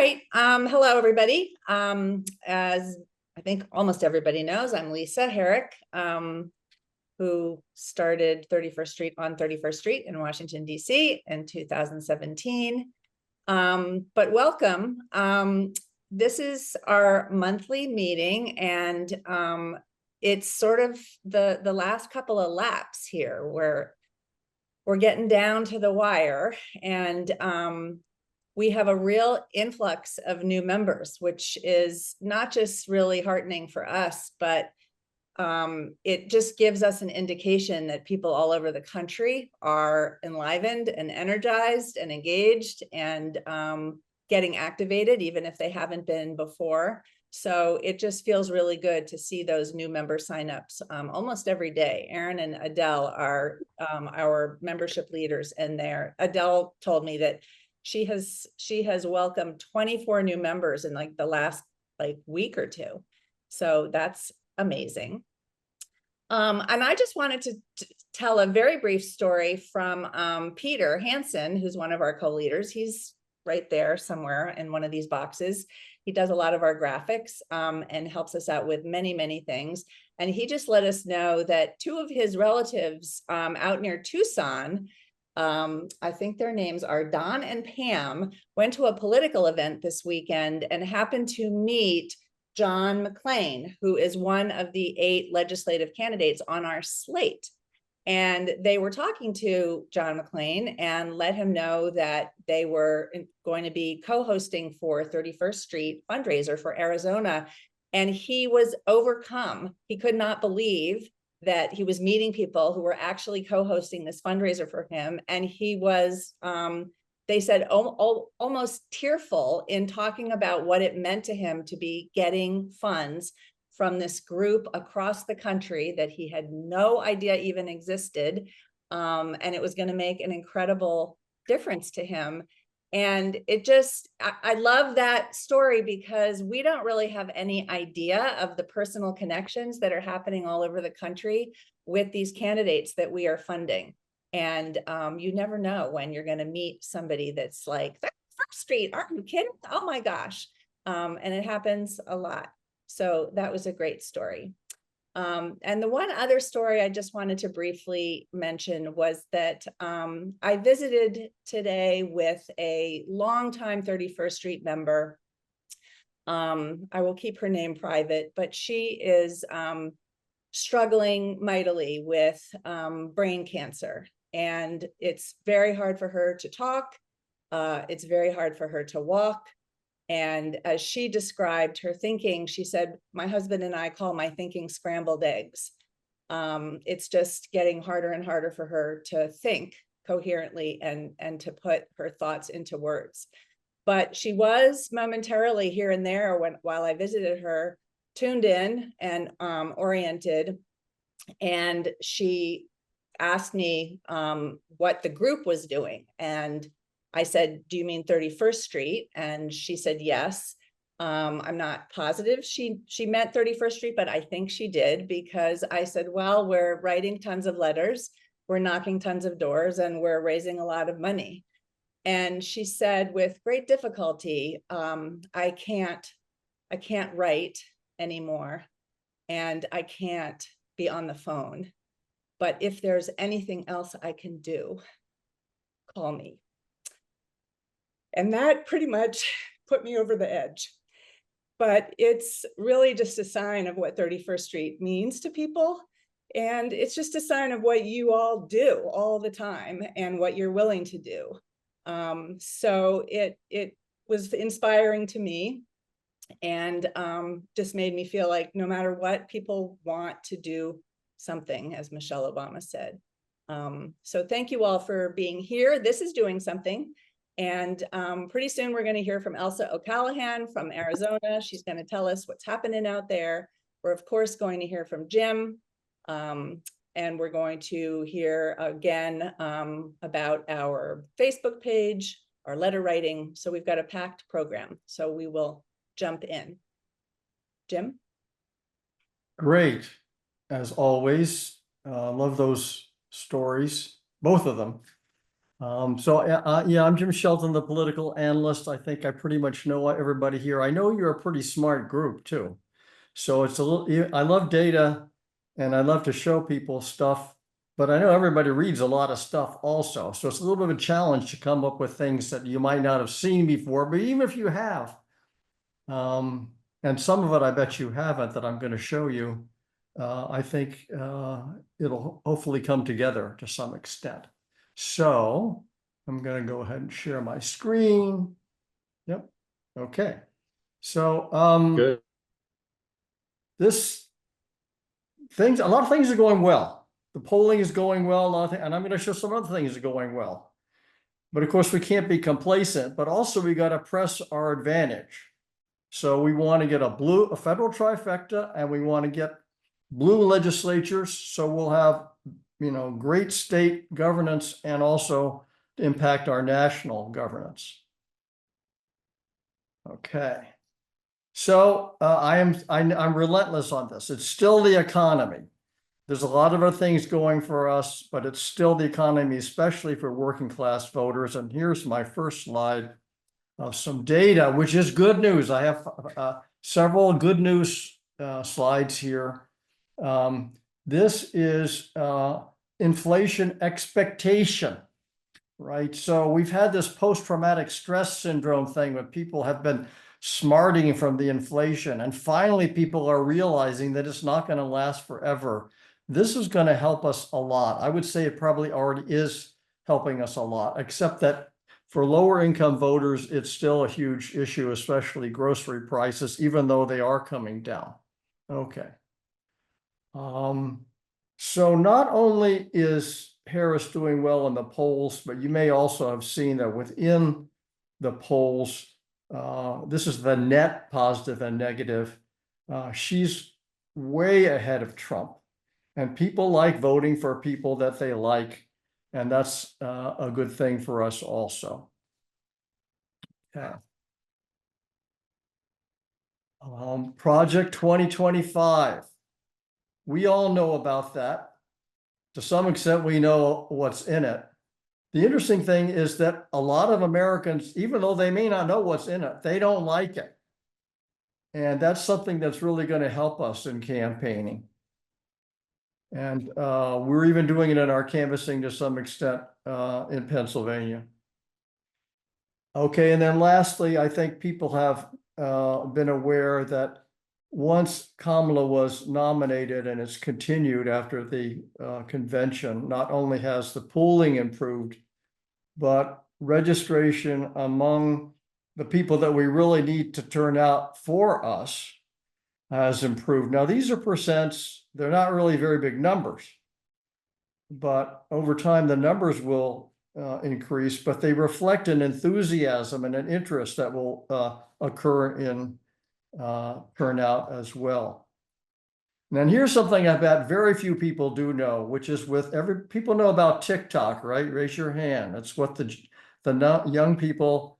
right. Hello, everybody. As I think almost everybody knows, I'm Lisa Herrick, who started 31st Street on 31st Street in Washington, D.C. in 2017. But welcome. This is our monthly meeting, and it's sort of the last couple of laps here where we're getting down to the wire, and we have a real influx of new members, which is not just really heartening for us, but it just gives us an indication that people all over the country are enlivened and energized and engaged and getting activated, even if they haven't been before. So it just feels really good to see those new member signups almost every day. Aaron and Adele are our membership leaders, and Adele told me that she has welcomed 24 new members in like the last week or two. So that's amazing. And I just wanted to tell a very brief story from Peter Hansen, who's one of our co-leaders. He's right there somewhere in one of these boxes. He does a lot of our graphics and helps us out with many, many things. And he just let us know that two of his relatives out near Tucson, I think their names are Don and Pam, went to a political event this weekend and happened to meet John McClain, who is one of the 8 legislative candidates on our slate. And they were talking to John McClain and let him know that they were going to be co-hosting for 31st Street fundraiser for Arizona. And he was overcome. He could not believe that he was meeting people who were actually co-hosting this fundraiser for him. And he was, they said, almost tearful in talking about what it meant to him to be getting funds from this group across the country that he had no idea even existed. And it was going to make an incredible difference to him. And it just, I love that story because we don't really have any idea of the personal connections that are happening all over the country with these candidates that we are funding. And you never know when you're going to meet somebody that's like, First Street, aren't you kidding? Oh my gosh. And it happens a lot. So that was a great story. And the one other story I just wanted to briefly mention was that I visited today with a longtime 31st Street member. I will keep her name private, but she is struggling mightily with brain cancer. And it's very hard for her to talk. It's very hard for her to walk. And as she described her thinking, she said, my husband and I call my thinking scrambled eggs. It's just getting harder and harder for her to think coherently and to put her thoughts into words. But she was momentarily here and there while I visited her, tuned in and oriented. And she asked me what the group was doing. And I said, do you mean 31st Street? And she said, yes. I'm not positive she meant 31st Street, but I think she did, because I said, well, we're writing tons of letters, we're knocking tons of doors, and we're raising a lot of money. And she said, with great difficulty, I can't write anymore, and I can't be on the phone. But if there's anything else I can do, call me. And that pretty much put me over the edge. But it's really just a sign of what 31st Street means to people. And it's just a sign of what you all do all the time and what you're willing to do. So it was inspiring to me, and just made me feel like no matter what, people want to do something, as Michelle Obama said. So thank you all for being here. This is doing something. And pretty soon we're going to hear from Elsa O'Callaghan from Arizona. She's going to tell us what's happening out there. We're of course going to hear from Jim, and we're going to hear again about our Facebook page, our letter writing. So we've got a packed program. So we will jump in. Jim? Great, as always. Love those stories, both of them. Yeah, I'm Jim Shelton, the political analyst. I think I pretty much know everybody here. I know you're a pretty smart group too. So it's a little, I love data and I love to show people stuff, but I know everybody reads a lot of stuff also. So it's a little bit of a challenge to come up with things that you might not have seen before, but even if you have, and some of it I bet you haven't that I'm going to show you, I think it'll hopefully come together to some extent. So I'm going to go ahead and share my screen. Yep. Okay. So Good. a lot of things are going well. The polling is going well, and I'm going to show some other things are going well. But of course, we can't be complacent, but also we got to press our advantage. So we want to get a federal trifecta, and we want to get blue legislatures. So we'll have, great state governance and also impact our national governance. Okay. So I'm relentless on this. It's still the economy. There's a lot of other things going for us, but it's still the economy, especially for working class voters. And here's my first slide of some data, which is good news. I have several good news slides here. This is inflation expectation, right? So we've had this post-traumatic stress syndrome thing where people have been smarting from the inflation, and finally people are realizing that it's not going to last forever. This is going to help us a lot. I would say it probably already is helping us a lot, except that for lower income voters, it's still a huge issue, especially grocery prices, even though they are coming down. Okay. So not only is Harris doing well in the polls, but you may also have seen that within the polls, this is the net positive and negative. She's way ahead of Trump, and people like voting for people that they like, and that's a good thing for us also. Okay. Project 2025. We all know about that. To some extent, we know what's in it. The interesting thing is that a lot of Americans, even though they may not know what's in it, they don't like it. And that's something that's really going to help us in campaigning. And we're even doing it in our canvassing to some extent in Pennsylvania. Okay, and then lastly, I think people have been aware that once Kamala was nominated, and it's continued after the convention, not only has the polling improved, but registration among the people that we really need to turn out for us has improved. Now, these are percents. They're not really very big numbers, but over time, the numbers will increase, but they reflect an enthusiasm and an interest that will occur in turnout as well. And then here's something I bet very few people do know, which is people know about TikTok, right? Raise your hand. That's what the young people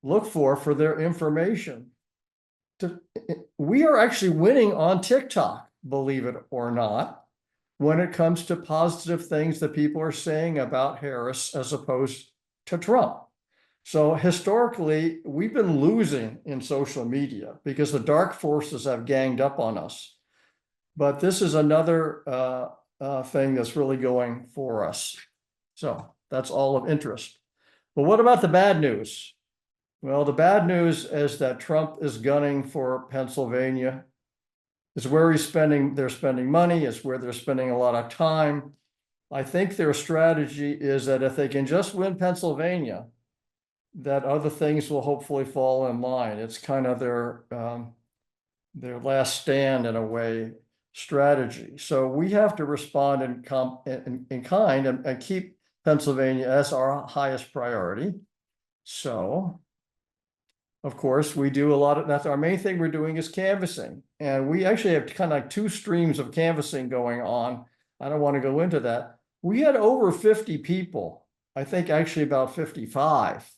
look for their information. We are actually winning on TikTok, believe it or not, when it comes to positive things that people are saying about Harris as opposed to Trump. So historically, we've been losing in social media because the dark forces have ganged up on us. But this is another thing that's really going for us. So that's all of interest. But what about the bad news? Well, the bad news is that Trump is gunning for Pennsylvania. It's where they're spending money. It's where they're spending a lot of time. I think their strategy is that if they can just win Pennsylvania, that other things will hopefully fall in line. It's kind of their last stand in a way strategy. So we have to respond in kind and keep Pennsylvania as our highest priority. So, of course, we do that's our main thing we're doing is canvassing. And we actually have kind of like two streams of canvassing going on. I don't want to go into that. We had over 50 people, I think actually about 55,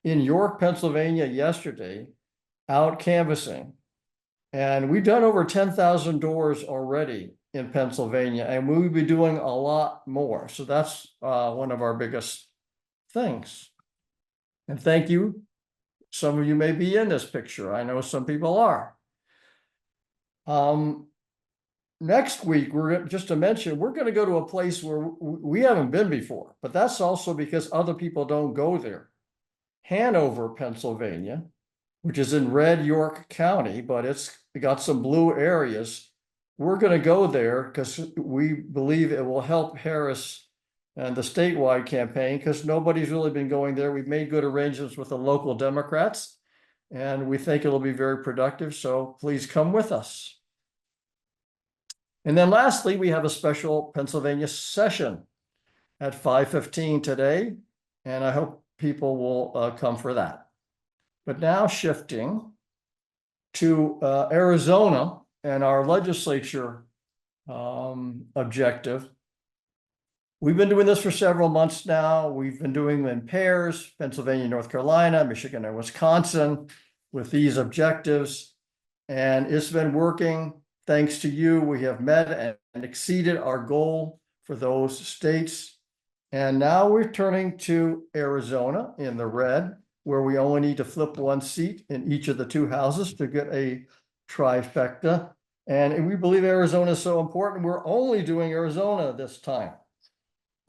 in York, Pennsylvania yesterday, out canvassing. And we've done over 10,000 doors already in Pennsylvania, and we'll be doing a lot more. So that's one of our biggest things. And thank you. Some of you may be in this picture. I know some people are. Next week, just to mention, we're going to go to a place where we haven't been before, but that's also because other people don't go there. Hanover, Pennsylvania, which is in Red York County, but it's got some blue areas. We're going to go there because we believe it will help Harris and the statewide campaign, because nobody's really been going there. We've made good arrangements with the local Democrats, and we think it'll be very productive. So please come with us. And then lastly, we have a special Pennsylvania session at 5:15 today, and I hope people will come for that. But now shifting to Arizona and our legislature objective. We've been doing this for several months now. We've been doing them in pairs, Pennsylvania, North Carolina, Michigan, and Wisconsin with these objectives. And it's been working. Thanks to you, we have met and exceeded our goal for those states. And now we're turning to Arizona in the red, where we only need to flip one seat in each of the two houses to get a trifecta. And we believe Arizona is so important, we're only doing Arizona this time.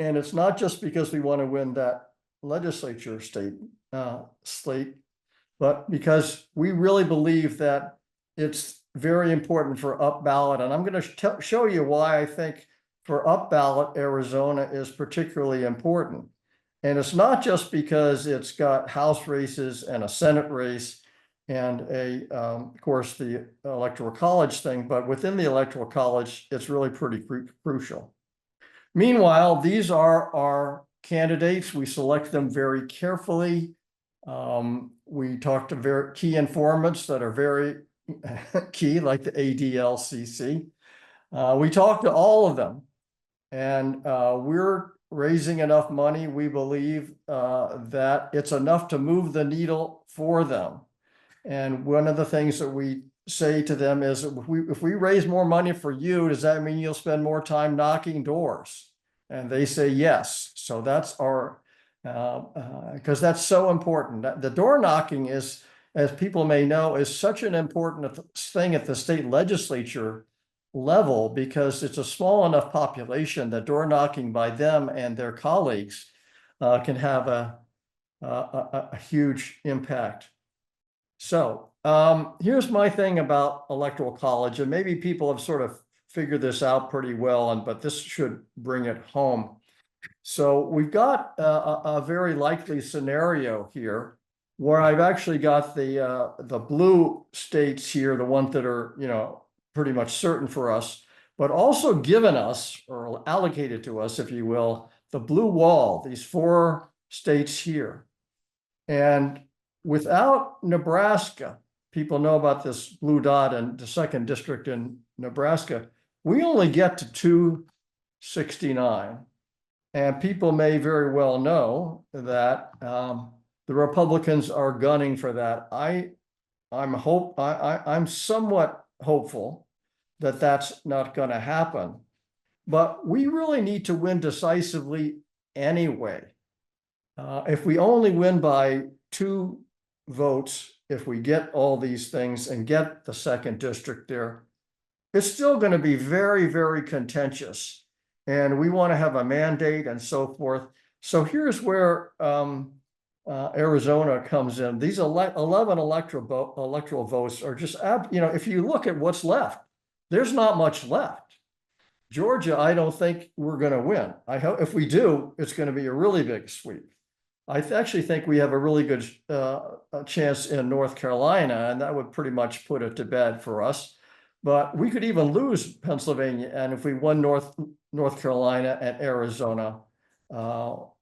And it's not just because we want to win that legislature slate, but because we really believe that it's very important for up ballot. And I'm going to show you why I think for up ballot, Arizona is particularly important. And it's not just because it's got House races and a Senate race and of course, the Electoral College thing, but within the Electoral College, it's really pretty crucial. Meanwhile, these are our candidates. We select them very carefully. We talk to very key informants that are very key, like the ADLCC. We talk to all of them, and we're raising enough money, we believe, that it's enough to move the needle for them. And one of the things that we say to them is, if we raise more money for you, does that mean you'll spend more time knocking doors? And they say yes. So that's our, because that's so important. The door knocking is, as people may know, is such an important thing at the state legislature level, because it's a small enough population that door knocking by them and their colleagues can have a huge impact. So here's my thing about Electoral College, and maybe people have sort of figured this out pretty well, but this should bring it home. So we've got a very likely scenario here where I've actually got the blue states here, the ones that are, pretty much certain for us, but also given us, or allocated to us, if you will, the blue wall, these 4 states here. And without Nebraska, people know about this blue dot in the 2nd district in Nebraska, we only get to 269. And people may very well know that the Republicans are gunning for that. I'm somewhat hopeful that that's not going to happen, but we really need to win decisively anyway. If we only win by 2 votes, if we get all these things and get the 2nd district there, it's still going to be very, very contentious. And we want to have a mandate and so forth. So here's where Arizona comes in. These 11 electoral votes are just, if you look at what's left, there's not much left. Georgia, I don't think we're going to win. I hope if we do, it's going to be a really big sweep. I actually think we have a really good chance in North Carolina, and that would pretty much put it to bed for us. But we could even lose Pennsylvania, and if we won North Carolina and Arizona,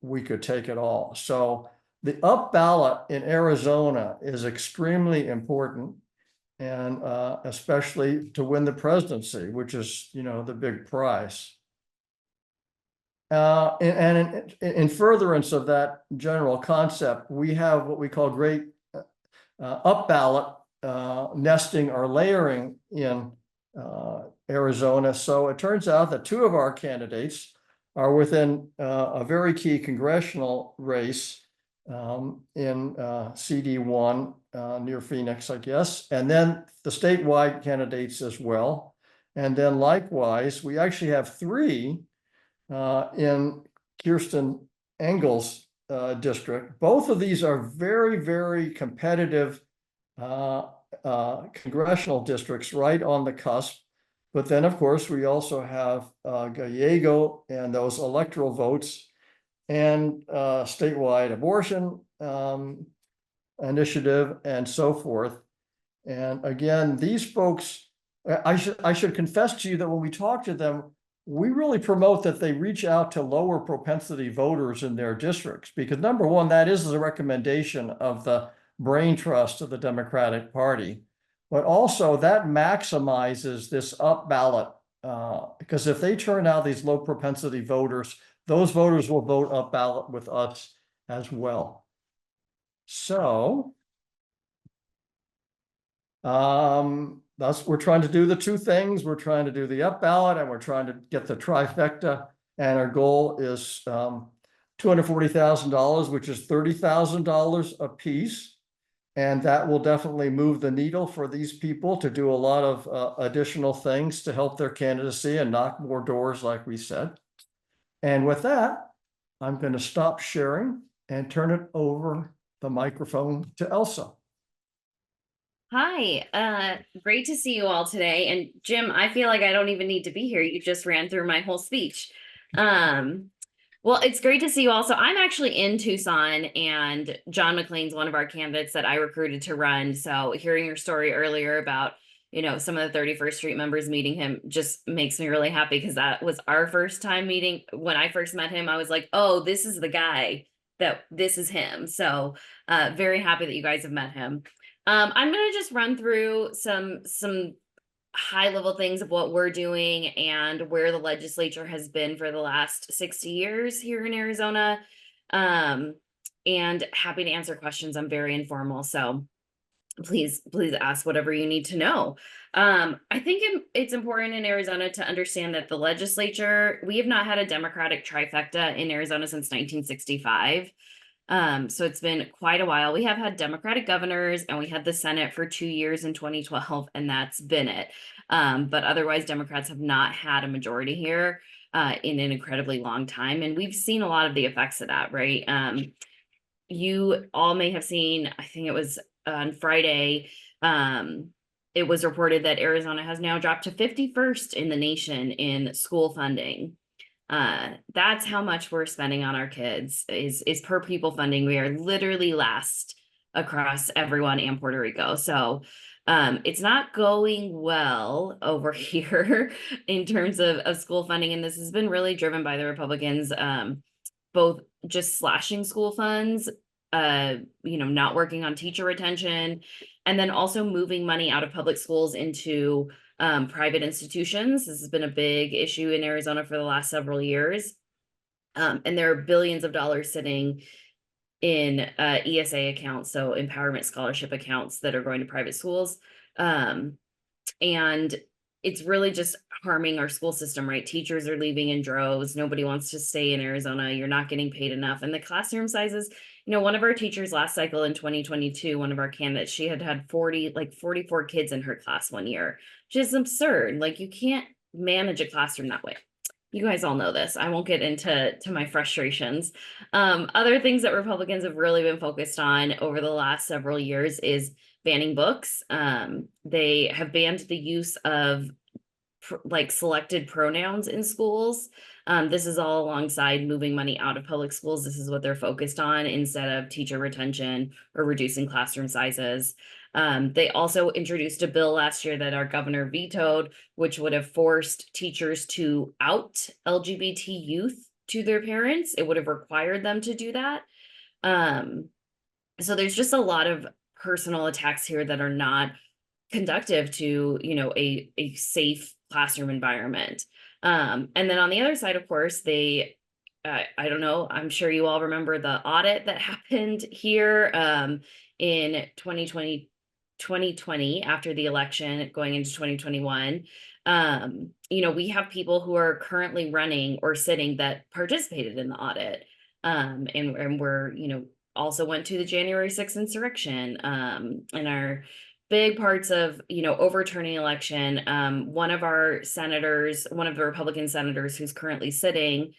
we could take it all. So the up ballot in Arizona is extremely important, and especially to win the presidency, which is, the big prize. And in furtherance of that general concept, we have what we call great up ballot nesting or layering in Arizona. So it turns out that 2 of our candidates are within a very key congressional race in CD1 near Phoenix, I guess, and then the statewide candidates as well. And then likewise, we actually have three in Kirsten Engel's district. Both of these are very, very competitive congressional districts right on the cusp. But then, of course, we also have Gallego and those electoral votes and statewide abortion initiative and so forth. And again, these folks, I should confess to you that when we talk to them, we really promote that they reach out to lower propensity voters in their districts, because number one, that is a recommendation of the brain trust of the Democratic Party. But also that maximizes this up ballot, because if they turn out these low propensity voters, those voters will vote up ballot with us as well. So we're trying to do the two things. We're trying to do the up ballot and we're trying to get the trifecta. And our goal is $240,000, which is $30,000 a piece. And that will definitely move the needle for these people to do a lot of additional things to help their candidacy and knock more doors, like we said. And with that, I'm going to stop sharing and turn it over the microphone to Elsa. Hi, great to see you all today. And Jim, I feel like I don't even need to be here. You just ran through my whole speech. Well, it's great to see you all. So I'm actually in Tucson, and John McLean's one of our candidates that I recruited to run. So hearing your story earlier about, some of the 31st Street members meeting him just makes me really happy, because that was our first time meeting. When I first met him, I was like, oh, this is the guy, this is him. So very happy that you guys have met him. I'm going to just run through some high level things of what we're doing and where the legislature has been for the last 60 years here in Arizona. And happy to answer questions. I'm very informal, so please ask whatever you need to know. I think it's important in Arizona to understand that the legislature, we have not had a Democratic trifecta in Arizona since 1965. So it's been quite a while. We have had Democratic governors, and we had the Senate for 2 years in 2012, and that's been it. But otherwise, Democrats have not had a majority here in an incredibly long time. And we've seen a lot of the effects of that, right? You all may have seen, I think it was on Friday, it was reported that Arizona has now dropped to 51st in the nation in school funding. That's how much we're spending on our kids is per pupil funding. We are literally last across everyone and Puerto Rico. So it's not going well over here in terms of school funding. And this has been really driven by the Republicans, both just slashing school funds, not working on teacher retention, and then also moving money out of public schools into private institutions. This has been a big issue in Arizona for the last several years. And there are billions of dollars sitting in ESA accounts, so empowerment scholarship accounts, that are going to private schools. And it's really just harming our school system, right? Teachers are leaving in droves. Nobody wants to stay in Arizona. You're not getting paid enough. And the classroom sizes, one of our teachers last cycle in 2022, one of our candidates, she had 44 kids in her class one year, which is absurd. Like, you can't manage a classroom that way. You guys all know this. I won't get into my frustrations. Other things that Republicans have really been focused on over the last several years is banning books. They have banned the use of selected pronouns in schools. This is all alongside moving money out of public schools. This is what they're focused on instead of teacher retention or reducing classroom sizes. They also introduced a bill last year that our governor vetoed, which would have forced teachers to out LGBT youth to their parents. It would have required them to do that. So there's just a lot of personal attacks here that are not conducive to, a safe classroom environment. And then on the other side, of course, they, I don't know, I'm sure you all remember the audit that happened here in 2020 after the election going into 2021. You know, we have people who are currently running or sitting that participated in the audit. And we're, you know, also went to the January 6th insurrection, and are big parts of, you know, overturning election. One of our senators, one of the Republican senators who's currently sitting,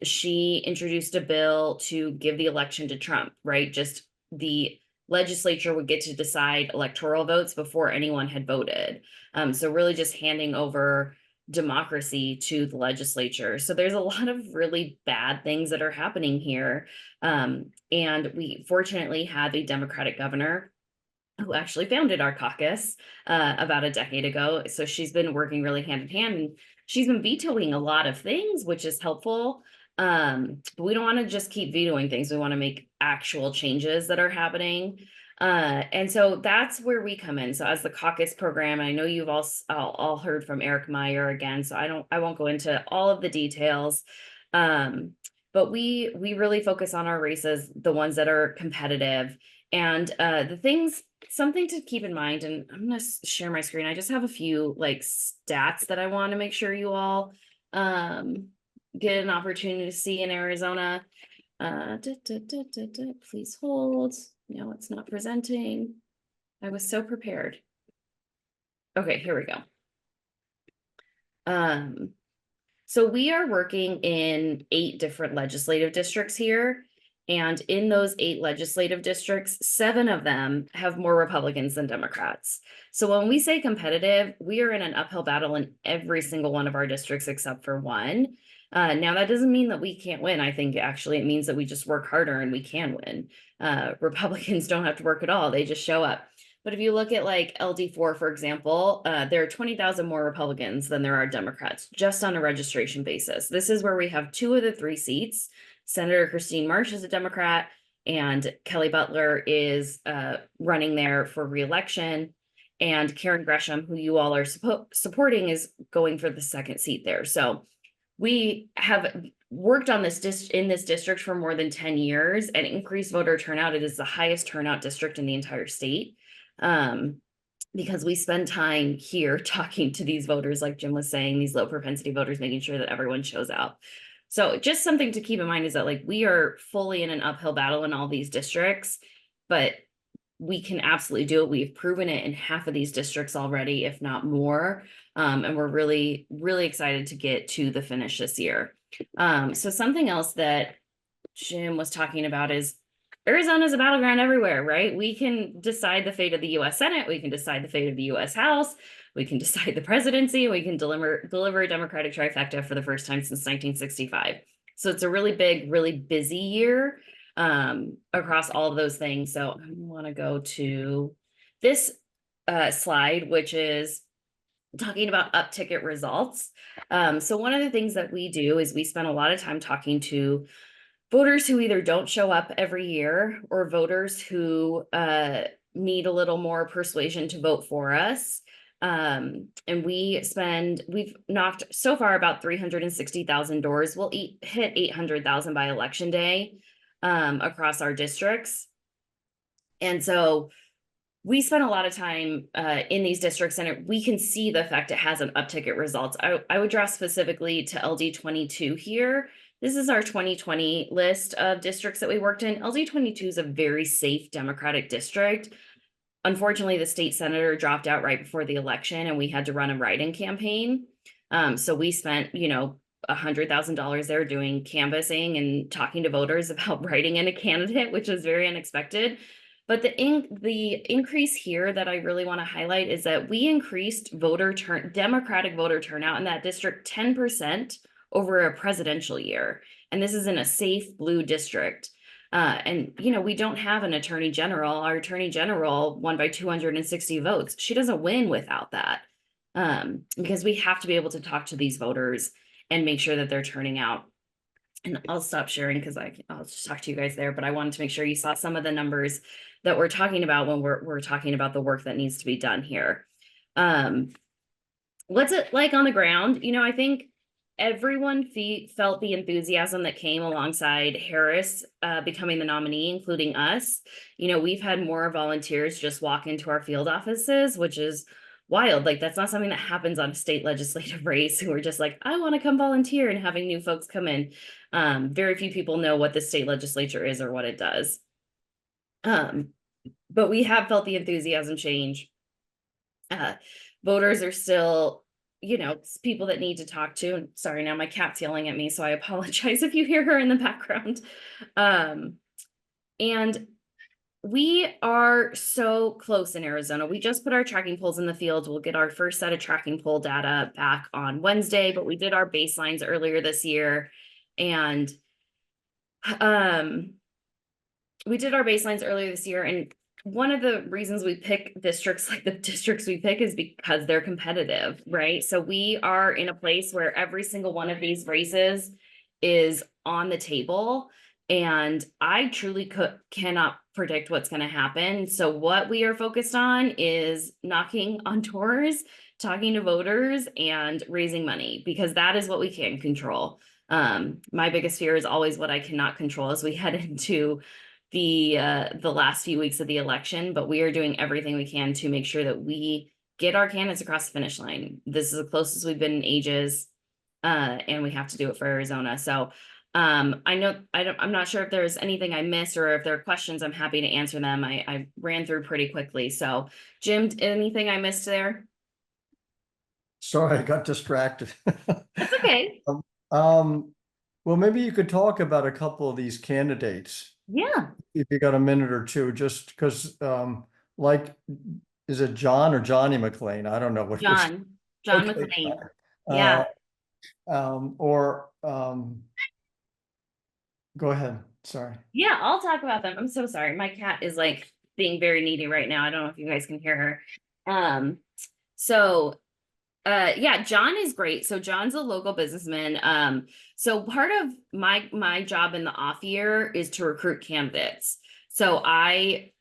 she introduced a bill to give the election to Trump, right? Just the legislature would get to decide electoral votes before anyone had voted. So really just handing over democracy to the legislature. So there's a lot of really bad things that are happening here. And we fortunately have a Democratic governor who actually founded our caucus about a decade ago. So she's been working really hand in hand, and she's been vetoing a lot of things, which is helpful. But we don't want to just keep vetoing things. We want to make actual changes that are happening. And so that's where we come in. So as the caucus program, I know you've all heard from Eric Meyer again, so I won't go into all of the details. But we really focus on our races, the ones that are competitive. And something to keep in mind, and I'm going to share my screen. I just have a few like stats that I want to make sure you all get an opportunity to see in Arizona. Please hold. No, it's not presenting. I was so prepared. Okay, here we go. So we are working in 8 different legislative districts here. And in those 8 legislative districts, 7 of them have more Republicans than Democrats. So when we say competitive, we are in an uphill battle in every single one of our districts except for one. Now, that doesn't mean that we can't win. I think actually it means that we just work harder and we can win. Republicans don't have to work at all. They just show up. But if you look at like LD4, for example, there are 20,000 more Republicans than there are Democrats, just on a registration basis. This is where we have 2 of the 3 seats. Senator Christine Marsh is a Democrat, and Kelly Butler is running there for re-election. And Karen Gresham, who you all are supporting, is going for the 2nd seat there. So we have worked on this in this district for more than 10 years and increased voter turnout. It is the highest turnout district in the entire state. Because we spend time here talking to these voters, like Jim was saying, these low propensity voters, making sure that everyone shows up. So just something to keep in mind is that like we are fully in an uphill battle in all these districts, but we can absolutely do it. We've proven it in half of these districts already, if not more. And we're really, really excited to get to the finish this year. So something else that Jim was talking about is Arizona is a battleground everywhere, right? We can decide the fate of the US Senate. We can decide the fate of the US House. We can decide the presidency. We can deliver a Democratic trifecta for the first time since 1965. So it's a really big, really busy year across all of those things. So I want to go to this slide, which is talking about up ticket results. So one of the things that we do is we spend a lot of time talking to voters who either don't show up every year or voters who need a little more persuasion to vote for us. And we've knocked so far about 360,000 doors. We'll hit 800,000 by election day across our districts. And so we spend a lot of time in these districts, and we can see the effect it has on up-ticket results. I would draw specifically to LD22 here. This is our 2020 list of districts that we worked in. LD22 is a very safe Democratic district. Unfortunately, the state senator dropped out right before the election, and we had to run a write-in campaign. So we spent, $100,000 there doing canvassing and talking to voters about writing in a candidate, which was very unexpected. But the increase here that I really want to highlight is that we increased Democratic voter turnout in that district 10% over a presidential year. And this is in a safe blue district. And we don't have an attorney general. Our attorney general won by 260 votes. She doesn't win without that, because we have to be able to talk to these voters and make sure that they're turning out. And I'll stop sharing because I'll just talk to you guys there, but I wanted to make sure you saw some of the numbers that we're talking about when we're talking about the work that needs to be done here. What's it like on the ground? I think everyone felt the enthusiasm that came alongside Harris becoming the nominee, including us. We've had more volunteers just walk into our field offices, which is wild. Like that's not something that happens on a state legislative race who are just like, I want to come volunteer, and having new folks come in. Very few people know what the state legislature is or what it does. But we have felt the enthusiasm change. Voters are still, people that need to talk to. And sorry, now my cat's yelling at me, so I apologize if you hear her in the background. And we are so close in Arizona. We just put our tracking polls in the field. We'll get our first set of tracking poll data back on Wednesday, but we did our baselines earlier this year. And we did our baselines earlier this year. And one of the reasons we pick districts like the districts we pick is because they're competitive, right? So we are in a place where every single one of these races is on the table. And I truly cannot predict what's going to happen. So what we are focused on is knocking on doors, talking to voters, and raising money, because that is what we can control. My biggest fear is always what I cannot control as we head into the last few weeks of the election, but we are doing everything we can to make sure that we get our candidates across the finish line. This is the closest we've been in ages, and we have to do it for Arizona. So I'm not sure if there's anything I missed, or if there are questions, I'm happy to answer them. I ran through pretty quickly. So Jim, anything I missed there? Sorry, I got distracted. That's okay. Well, maybe you could talk about a couple of these candidates. Yeah. If you got a minute or two, just because, like, is it John or Johnny McClain? I don't know what. John Okay. McClain. Yeah. Go ahead. Sorry. Yeah, I'll talk about them. I'm so sorry. My cat is like being very needy right now. I don't know if you guys can hear her. Yeah, John is great. So John's a local businessman. So part of my job in the off year is to recruit candidates. So I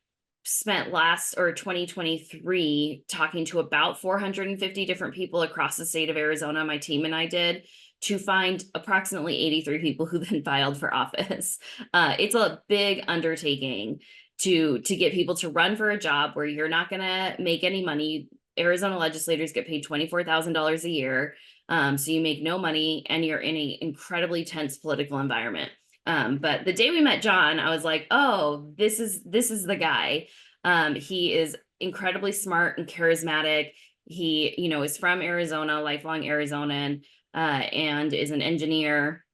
spent 2023 talking to about 450 different people across the state of Arizona. My team and I did, to find approximately 83 people who then filed for office. It's a big undertaking to get people to run for a job where you're not going to make any money. Arizona legislators get paid $24,000 a year. So you make no money, and you're in an incredibly tense political environment. But the day we met John, I was like, oh, this is the guy. He is incredibly smart and charismatic. He, is from Arizona, lifelong Arizonan, and is an engineer.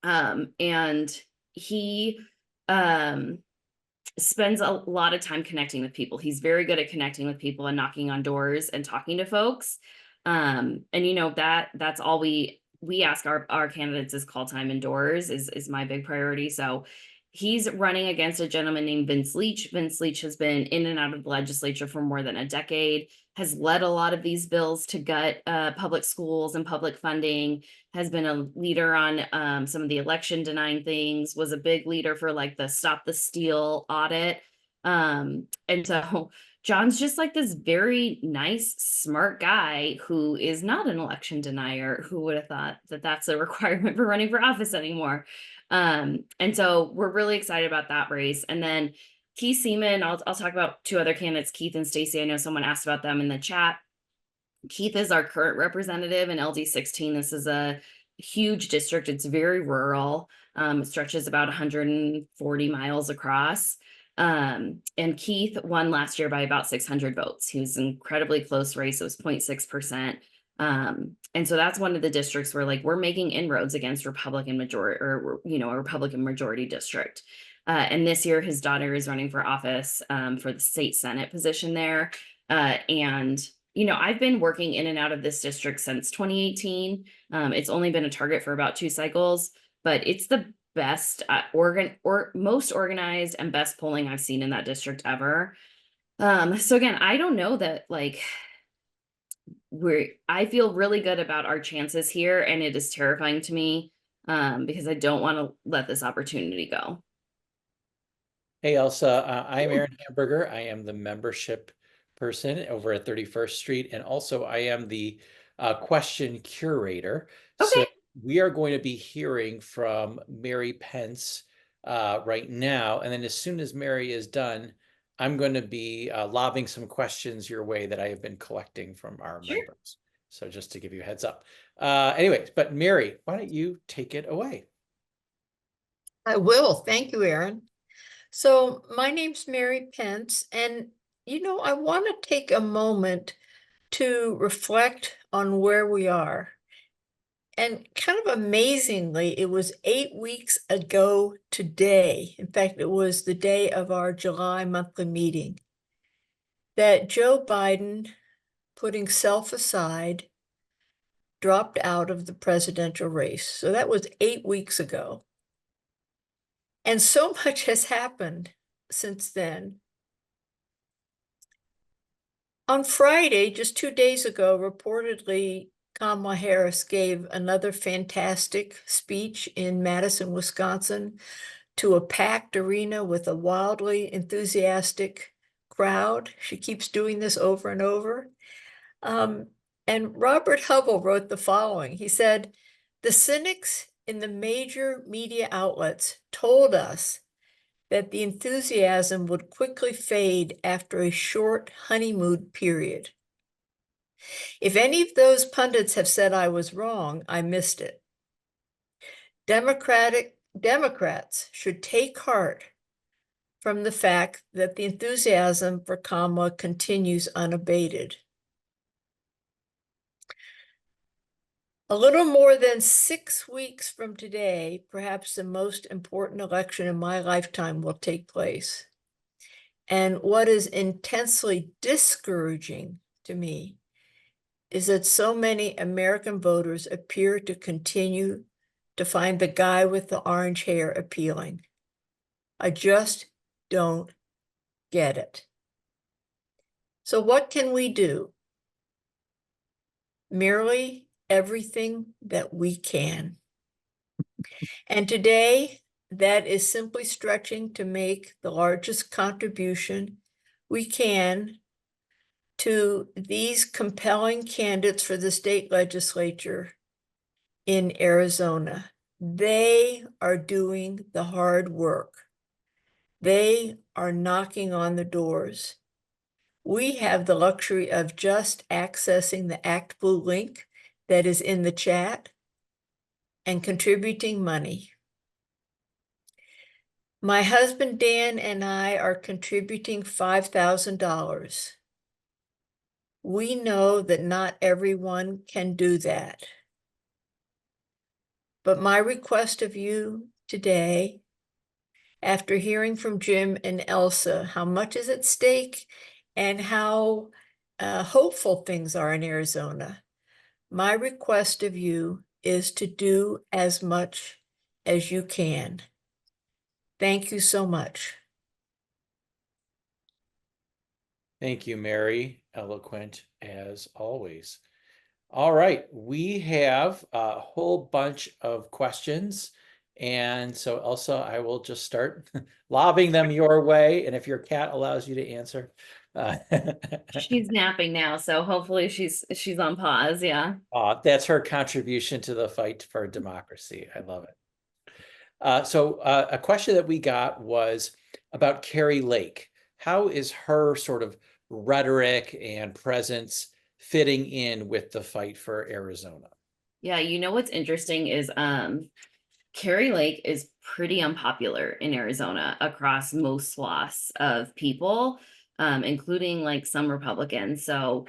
And he spends a lot of time connecting with people. He's very good at connecting with people and knocking on doors and talking to folks. And that's all we ask our candidates is call time indoors is my big priority. So he's running against a gentleman named Vince Leach. Vince Leach has been in and out of the legislature for more than a decade, has led a lot of these bills to gut public schools and public funding, has been a leader on some of the election denying things, was a big leader for like the Stop the Steal audit. And so John's just like this very nice, smart guy who is not an election denier. Who would have thought that that's a requirement for running for office anymore? And so we're really excited about that race. And then Keith Seaman, I'll talk about two other candidates, Keith and Stacy. I know someone asked about them in the chat. Keith is our current representative in LD16. This is a huge district. It's very rural. It stretches about 140 miles across. And Keith won last year by about 600 votes. He was an incredibly close race. It was 0.6%. And so that's one of the districts where we're making inroads against Republican majority, or, a Republican majority district. And this year his daughter is running for office, for the state Senate position there. And I've been working in and out of this district since 2018. It's only been a target for about 2 cycles, but it's the best most organized and best polling I've seen in that district ever. So again, I don't know that I feel really good about our chances here, and it is terrifying to me because I don't want to let this opportunity go. Hey, Elsa, I'm Aaron Hamburger. I am the membership person over at 31st Street, and also I am the question curator. Okay. So we are going to be hearing from Mary Pence right now, and then as soon as Mary is done, I'm going to be lobbing some questions your way that I have been collecting from our Sure. members. So just to give you a heads up. Anyways, but Mary, why don't you take it away? I will. Thank you, Aaron. So my name's Mary Pence, and I want to take a moment to reflect on where we are. And kind of amazingly, it was 8 weeks ago today. In fact, it was the day of our July monthly meeting that Joe Biden, putting self aside, dropped out of the presidential race. So that was 8 weeks ago. And so much has happened since then. On Friday, just 2 days ago, reportedly, Kamala Harris gave another fantastic speech in Madison, Wisconsin, to a packed arena with a wildly enthusiastic crowd. She keeps doing this over and over. And Robert Hubble wrote the following. He said, "The cynics in the major media outlets told us that the enthusiasm would quickly fade after a short honeymoon period. If any of those pundits have said I was wrong, I missed it. Democrats should take heart from the fact that the enthusiasm for Kamala continues unabated." A little more than 6 weeks from today, perhaps the most important election in my lifetime will take place. And what is intensely discouraging to me is that so many American voters appear to continue to find the guy with the orange hair appealing. I just don't get it. So what can we do? Merely everything that we can. And today, that is simply stretching to make the largest contribution we can to these compelling candidates for the state legislature in Arizona. They are doing the hard work. They are knocking on the doors. We have the luxury of just accessing the ActBlue link that is in the chat and contributing money. My husband Dan and I are contributing $5,000. We know that not everyone can do that. But my request of you today, after hearing from Jim and Elsa, how much is at stake and how hopeful things are in Arizona, my request of you is to do as much as you can. Thank you so much. Thank you, Mary. Eloquent as always. All right, we have a whole bunch of questions. And so Elsa, I will just start lobbing them your way. And if your cat allows you to answer. She's napping now, so hopefully she's on pause. Yeah. That's her contribution to the fight for democracy. I love it. So a question that we got was about Carrie Lake. How is her sort of rhetoric and presence fitting in with the fight for Arizona? Yeah, what's interesting is Carrie Lake is pretty unpopular in Arizona across most swaths of people, including like some Republicans. So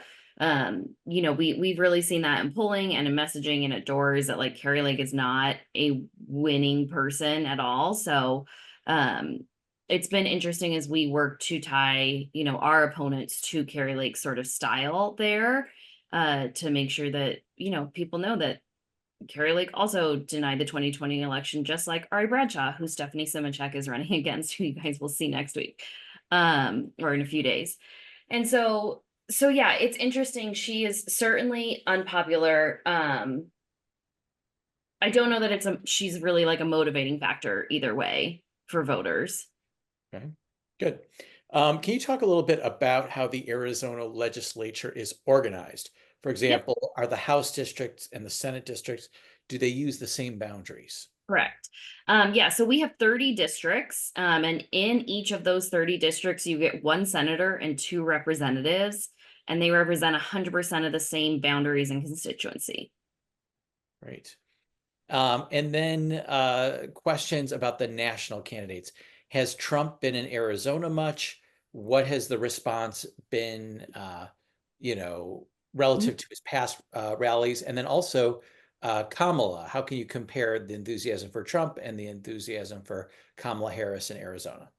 we've really seen that in polling and in messaging and at doors that like Carrie Lake is not a winning person at all. So it's been interesting as we work to tie, our opponents to Carrie Lake's sort of style there, to make sure that, people know that Carrie Lake also denied the 2020 election, just like Ari Bradshaw, who Stephanie Simachek is running against, who you guys will see next week, or in a few days. And so yeah, it's interesting. She is certainly unpopular. I don't know that she's really like a motivating factor either way for voters. Okay, good. Can you talk a little bit about how the Arizona legislature is organized? For example, are the House districts and the Senate districts, do they use the same boundaries? Correct. Yeah, so we have 30 districts, and in each of those 30 districts, you get 1 senator and 2 representatives, and they represent 100% of the same boundaries and constituency. Great. And then questions about the national candidates. Has Trump been in Arizona much? What has the response been, relative to his past rallies? And then also Kamala, how can you compare the enthusiasm for Trump and the enthusiasm for Kamala Harris in Arizona?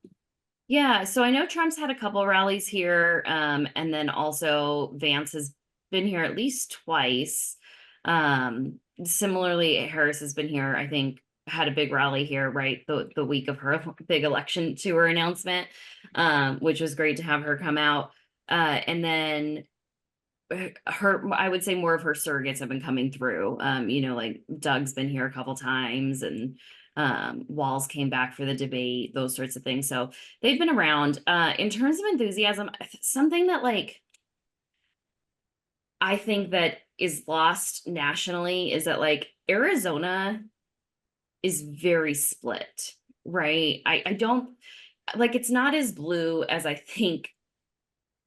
Yeah, so I know Trump's had a couple rallies here, and then also Vance has been here at least twice. Similarly, Harris has been here, I think, had a big rally here, right, the week of her big election tour announcement, which was great to have her come out. And then I would say more of her surrogates have been coming through. Like Doug's been here a couple times, and Walls came back for the debate, those sorts of things. So they've been around. In terms of enthusiasm, something that like I think that is lost nationally is that like Arizona is very split, right? I don't like, it's not as blue as I think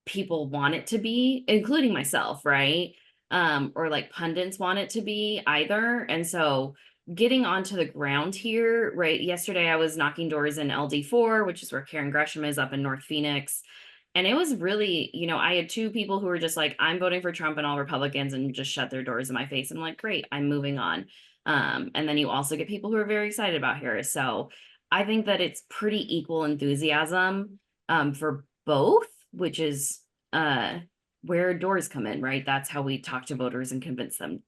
people want it to be, including myself, right? Or like pundits want it to be either. And so getting onto the ground here, right? Yesterday I was knocking doors in LD4, which is where Karen Gresham is up in North Phoenix. And it was really, I had 2 people who were just like, I'm voting for Trump and all Republicans, and just shut their doors in my face. I'm like, great, I'm moving on. And then you also get people who are very excited about Harris. So I think that it's pretty equal enthusiasm for both, which is where doors come in, right? That's how we talk to voters and convince them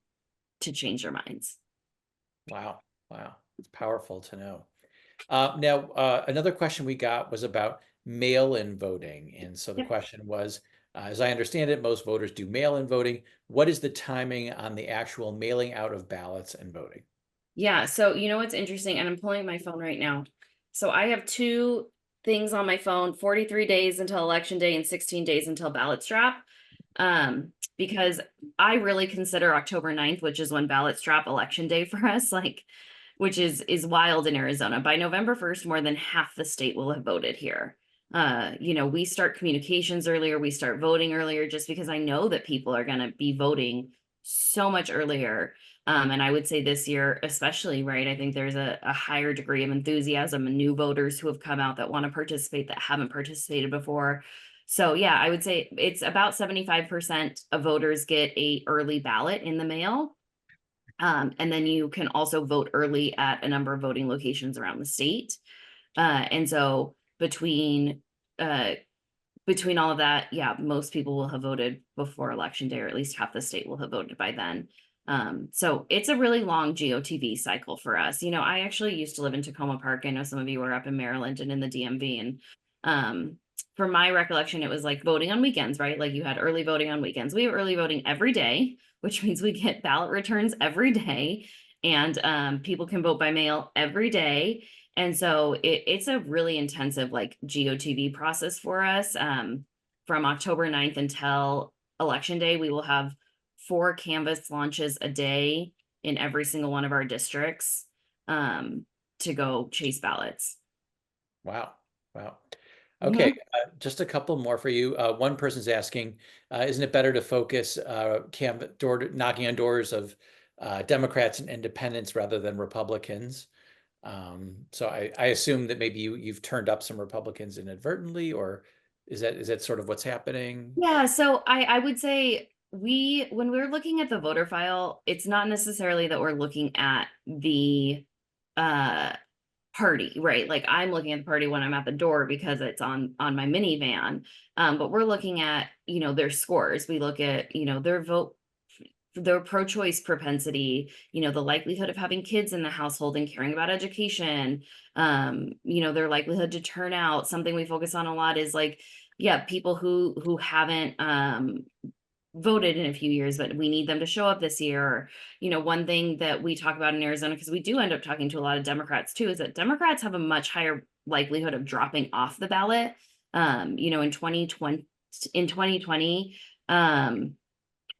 to change their minds. Wow. It's powerful to know. Now, another question we got was about mail-in voting. And so the Yep. question was, as I understand it, most voters do mail-in voting. What is the timing on the actual mailing out of ballots and voting? Yeah, so what's interesting, and I'm pulling my phone right now. So I have 2 things on my phone, 43 days until election day and 16 days until ballot drop. Because I really consider October 9th, which is when ballots drop, election day for us, like, which is wild in Arizona. By November 1st, more than half the state will have voted here. We start communications earlier, we start voting earlier, just because I know that people are going to be voting so much earlier. And I would say this year, especially, right, I think there's a higher degree of enthusiasm and new voters who have come out that want to participate that haven't participated before. So yeah, I would say it's about 75% of voters get a early ballot in the mail. And then you can also vote early at a number of voting locations around the state. And so between all of that, yeah, most people will have voted before election day, or at least half the state will have voted by then. So it's a really long GOTV cycle for us. I actually used to live in Tacoma Park. I know some of you were up in Maryland and in the DMV, and from my recollection, it was like voting on weekends, right? Like you had early voting on weekends. We have early voting every day, which means we get ballot returns every day, and people can vote by mail every day. And so it's a really intensive like GOTV process for us. From October 9th until election day, we will have 4 canvas launches a day in every single one of our districts to go chase ballots. Wow. Okay, just a couple more for you. One person's asking, isn't it better to focus knocking on doors of Democrats and independents rather than Republicans? So I assume that maybe you've turned up some Republicans inadvertently, or is that sort of what's happening? Yeah, so I would say when we're looking at the voter file, it's not necessarily that we're looking at the party, right? Like I'm looking at the party when I'm at the door because it's on my minivan. But we're looking at, their scores. We look at, their vote, their pro-choice propensity, the likelihood of having kids in the household and caring about education, their likelihood to turn out. Something we focus on a lot is like, yeah, people who haven't voted in a few years, but we need them to show up this year. One thing that we talk about in Arizona, because we do end up talking to a lot of Democrats too, is that Democrats have a much higher likelihood of dropping off the ballot. In 2020,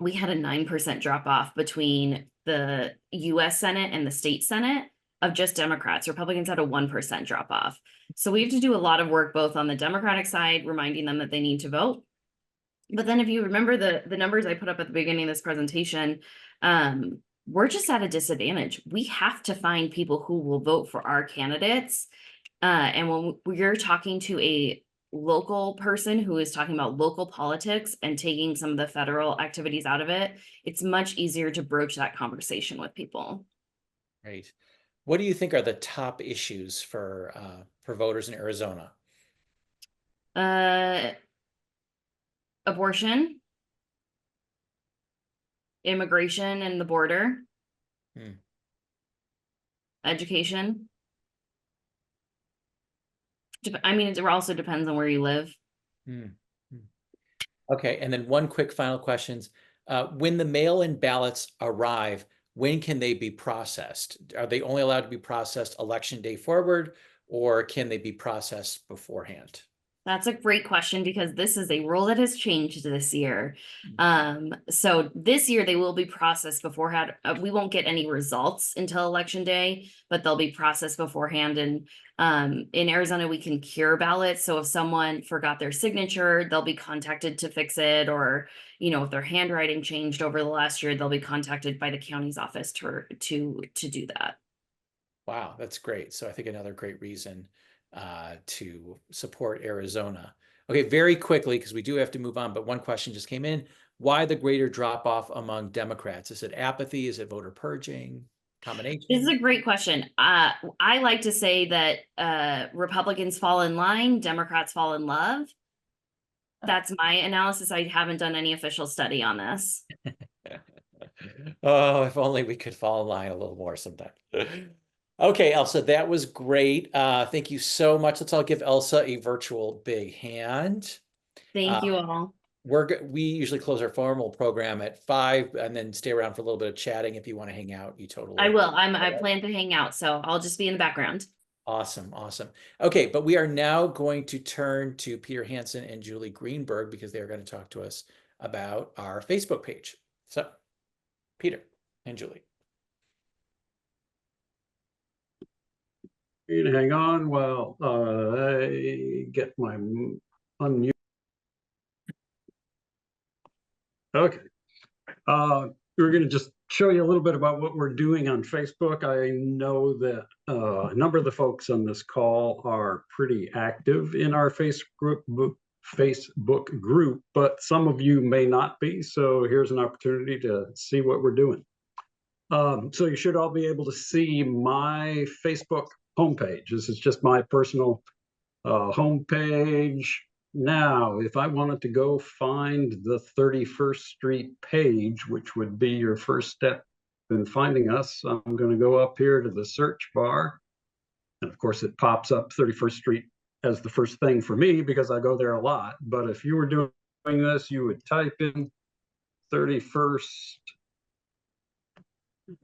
we had a 9% drop off between the US Senate and the state Senate. of just Democrats. Republicans had a 1% drop off. So we have to do a lot of work both on the Democratic side, reminding them that they need to vote. But then if you remember the numbers I put up at the beginning of this presentation, we're just at a disadvantage. We have to find people who will vote for our candidates. And when we're talking to a local person who is talking about local politics and taking some of the federal activities out of it, it's much easier to broach that conversation with people. Right. What do you think are the top issues for voters in Arizona? Abortion, immigration and the border, education. I mean, it also depends on where you live. Okay, and then one quick final questions. When the mail-in ballots arrive, when can they be processed? Are they only allowed to be processed election day forward, or can they be processed beforehand? That's a great question because this is a rule that has changed this year. So this year they will be processed beforehand. We won't get any results until election day, but they'll be processed beforehand. And in Arizona, we can cure ballots. So if someone forgot their signature, they'll be contacted to fix it. Or, you know, if their handwriting changed over the last year, they'll be contacted by the county's office to do that. Wow, that's great. So I think another great reason to support Arizona. Okay, very quickly, because we do have to move on, but one question just came in. Why the greater drop off among Democrats? Is it apathy? Is it voter purging? Combination? This is a great question. I like to say that Republicans fall in line, Democrats fall in love. That's my analysis. I haven't done any official study on this. Oh, if only we could fall in line a little more sometime. Okay, Elsa, that was great. Thank you so much. Let's all give Elsa a virtual big hand. Thank you all. We usually close our formal program at 5 and then stay around for a little bit of chatting. If you want to hang out, you totally. I will. I plan to hang out, so I'll just be in the background. Awesome, awesome. Okay, but we are now going to turn to Peter Hansen and Julie Greenberg because they're going to talk to us about our Facebook page. So, Peter and Julie. Hang on while I get my unmute. Okay. We're going to just show you a little bit about what we're doing on Facebook. I know that a number of the folks on this call are pretty active in our Facebook group, but some of you may not be. So here's an opportunity to see what we're doing. So you should all be able to see my Facebook homepage. This is just my personal homepage. Now, if I wanted to go find the 31st Street page, which would be your first step in finding us, I'm going to go up here to the search bar. And of course, it pops up 31st Street as the first thing for me because I go there a lot. But if you were doing this, you would type in 31st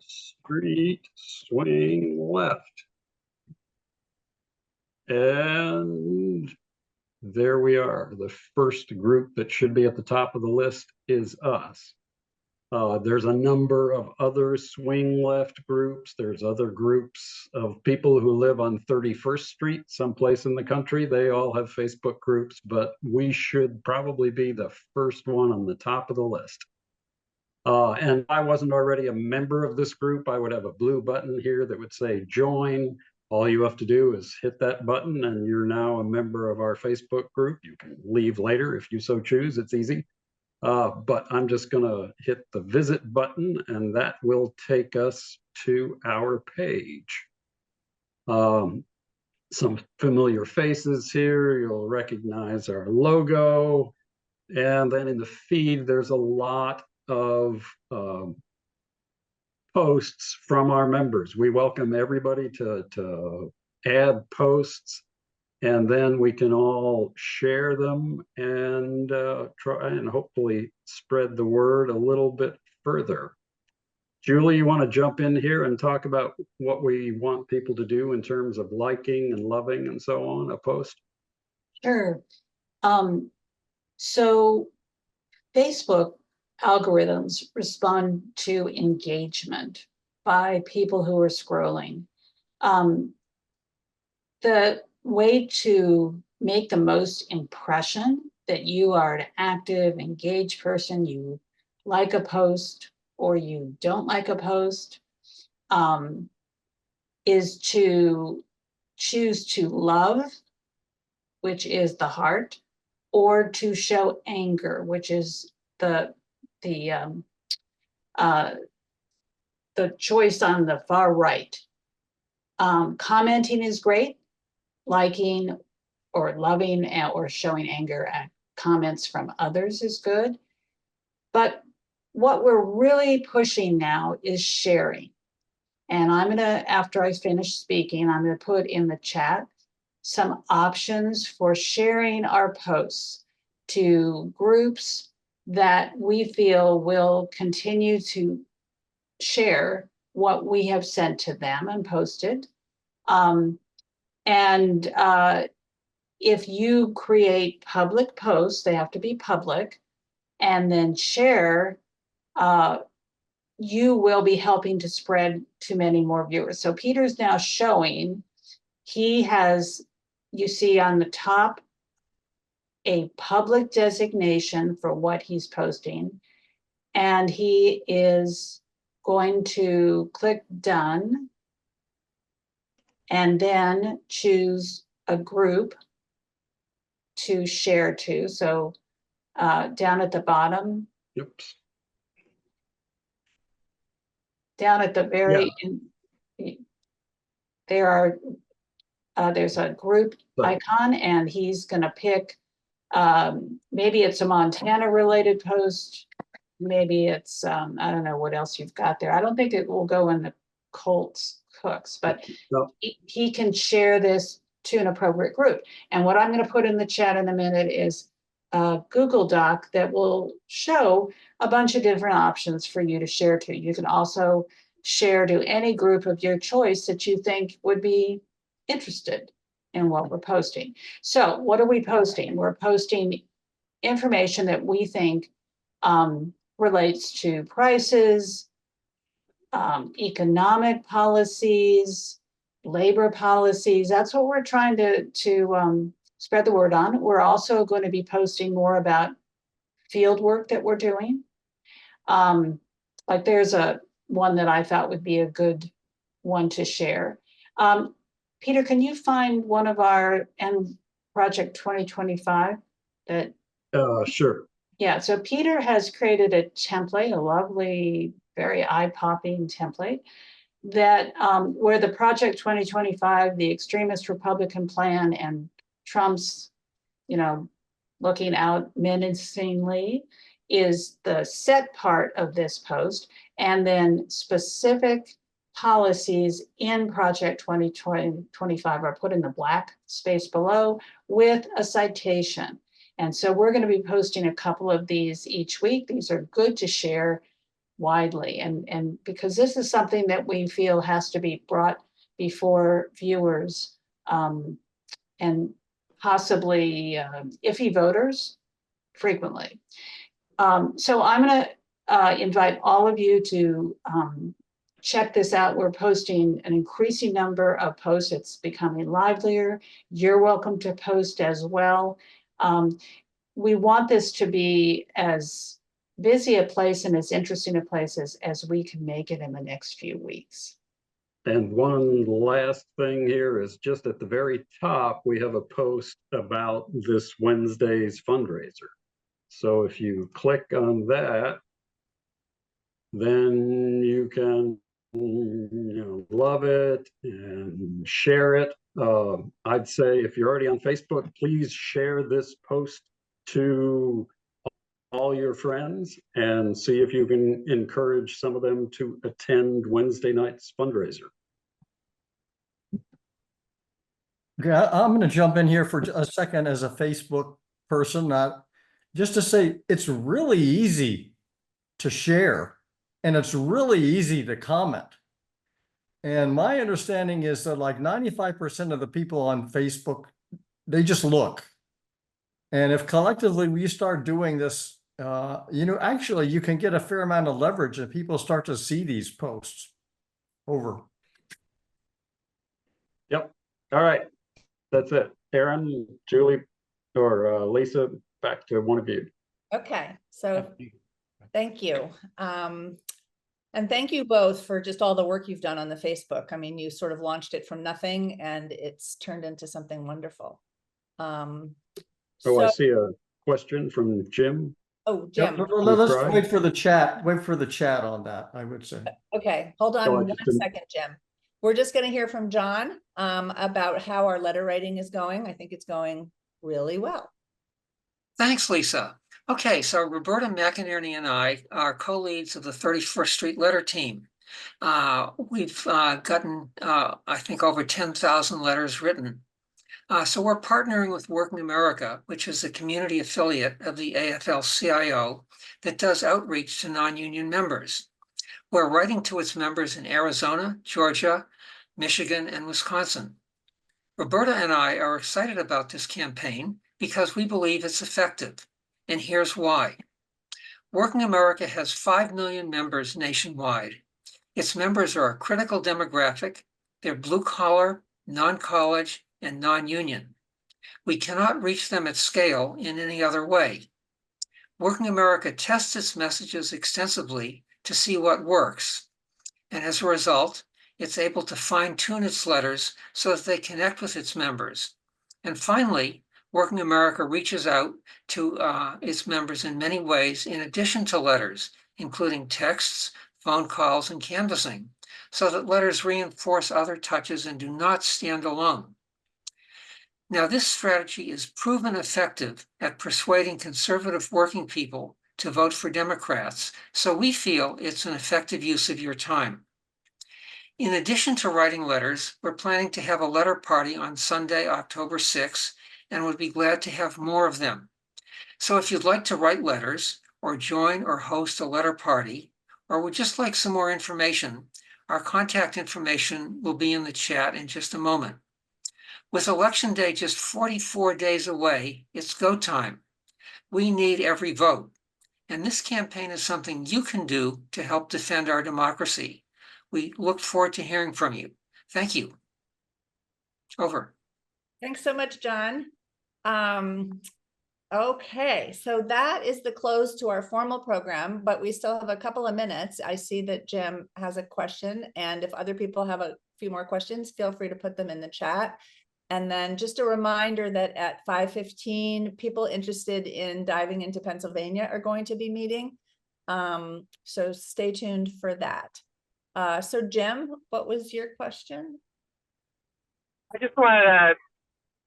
Street, swing left. And there we are. The first group that should be at the top of the list is us. There's a number of other swing left groups. There's other groups of people who live on 31st Street, someplace in the country. They all have Facebook groups, but we should probably be the first one on the top of the list. And if I wasn't already a member of this group, I would have a blue button here that would say join. All you have to do is hit that button and you're now a member of our Facebook group. You can leave later if you so choose, it's easy. But I'm just gonna hit the visit button and that will take us to our page. Some familiar faces here, you'll recognize our logo. And then in the feed, there's a lot of posts from our members. We welcome everybody to add posts, and then we can all share them and try and hopefully spread the word a little bit further. Julie, you want to jump in here and talk about what we want people to do in terms of liking and loving and so on a post? Sure. So Facebook algorithms respond to engagement by people who are scrolling. The way to make the most impression that you are an active, engaged person, you like a post or you don't like a post, is to choose to love, which is the heart, or to show anger, which is the choice on the far right. Commenting is great, liking or loving or showing anger at comments from others is good. But what we're really pushing now is sharing. And I'm gonna, after I finish speaking, I'm gonna put in the chat some options for sharing our posts to groups that we feel will continue to share what we have sent to them and posted. If you create public posts, they have to be public, and then share, you will be helping to spread to many more viewers. So Peter's now showing, he has, you see on the top, a public designation for what he's posting, and he is going to click done and then choose a group to share to. So down at the bottom, Yep. down at the very, there's a group icon, and he's gonna pick, maybe it's a Montana related post, maybe it's, I don't know what else you've got there. I don't think it will go in the Colts Cooks, but No. he can share this to an appropriate group. And what I'm gonna put in the chat in a minute is a Google Doc that will show a bunch of different options for you to share to. You can also share to any group of your choice that you think would be interested in what we're posting. So what are we posting? We're posting information that we think relates to prices, economic policies, labor policies. That's what we're trying to spread the word on. We're also going to be posting more about field work that we're doing. Like there's one that I thought would be a good one to share. Peter, can you find one of our Project 2025 that? Sure. Yeah, so Peter has created a template, a lovely, very eye-popping template that where the Project 2025, the extremist Republican plan, and Trump's, looking out menacingly is the set part of this post, and then specific policies in Project 2025 are put in the black space below with a citation. And so we're going to be posting a couple of these each week. These are good to share widely, and because this is something that we feel has to be brought before viewers and possibly iffy voters frequently. So I'm going to invite all of you to check this out. We're posting an increasing number of posts. It's becoming livelier. You're welcome to post as well. We want this to be as busy a place and as interesting a place as we can make it in the next few weeks. And one last thing here is just at the very top, we have a post about this Wednesday's fundraiser. So if you click on that, then you can love it and share it. I'd say if you're already on Facebook, please share this post to all your friends and see if you can encourage some of them to attend Wednesday night's fundraiser. Okay, I'm going to jump in here for a second as a Facebook person, just to say it's really easy to share and it's really easy to comment. And my understanding is that like 95% of the people on Facebook, they just look. And if collectively we start doing this, actually you can get a fair amount of leverage and people start to see these posts over. All right, that's it. Aaron, Julie, or Lisa, back to one of you. Okay, so thank you. And thank you both for just all the work you've done on the Facebook. I mean, you sort of launched it from nothing and it's turned into something wonderful. Oh, I see a question from Jim. Oh, Yep, Jim. let's Try. wait for the chat, on that, I would say. Okay, hold on So I one just didn't- second, Jim. We're just gonna hear from John about how our letter writing is going. I think it's going really well. Thanks, Lisa. Okay, so Roberta McInerney and I are co-leads of the 31st Street Letter Team. We've gotten, I think, over 10,000 letters written. So we're partnering with Working America, which is a community affiliate of the AFL-CIO that does outreach to non-union members. We're writing to its members in Arizona, Georgia, Michigan, and Wisconsin. Roberta and I are excited about this campaign because we believe it's effective, and here's why. Working America has 5 million members nationwide. Its members are a critical demographic. They're blue-collar, non-college, and non-union. We cannot reach them at scale in any other way. Working America tests its messages extensively to see what works, and as a result, it's able to fine-tune its letters so that they connect with its members. And finally, Working America reaches out to its members in many ways in addition to letters, including texts, phone calls, and canvassing, so that letters reinforce other touches and do not stand alone. Now, this strategy is proven effective at persuading conservative working people to vote for Democrats, so we feel it's an effective use of your time. In addition to writing letters, we're planning to have a letter party on Sunday, October 6th, and would be glad to have more of them. So if you'd like to write letters or join or host a letter party, or would just like some more information, our contact information will be in the chat in just a moment. With Election Day just 44 days away, it's go time. We need every vote. And this campaign is something you can do to help defend our democracy. We look forward to hearing from you. Thank you. Over. Thanks so much, John. Okay, so that is the close to our formal program, but we still have a couple of minutes. I see that Jim has a question, and if other people have a few more questions, feel free to put them in the chat. And then just a reminder that at 5:15, people interested in diving into Pennsylvania are going to be meeting. So stay tuned for that. So Jim, what was your question? I just wanted to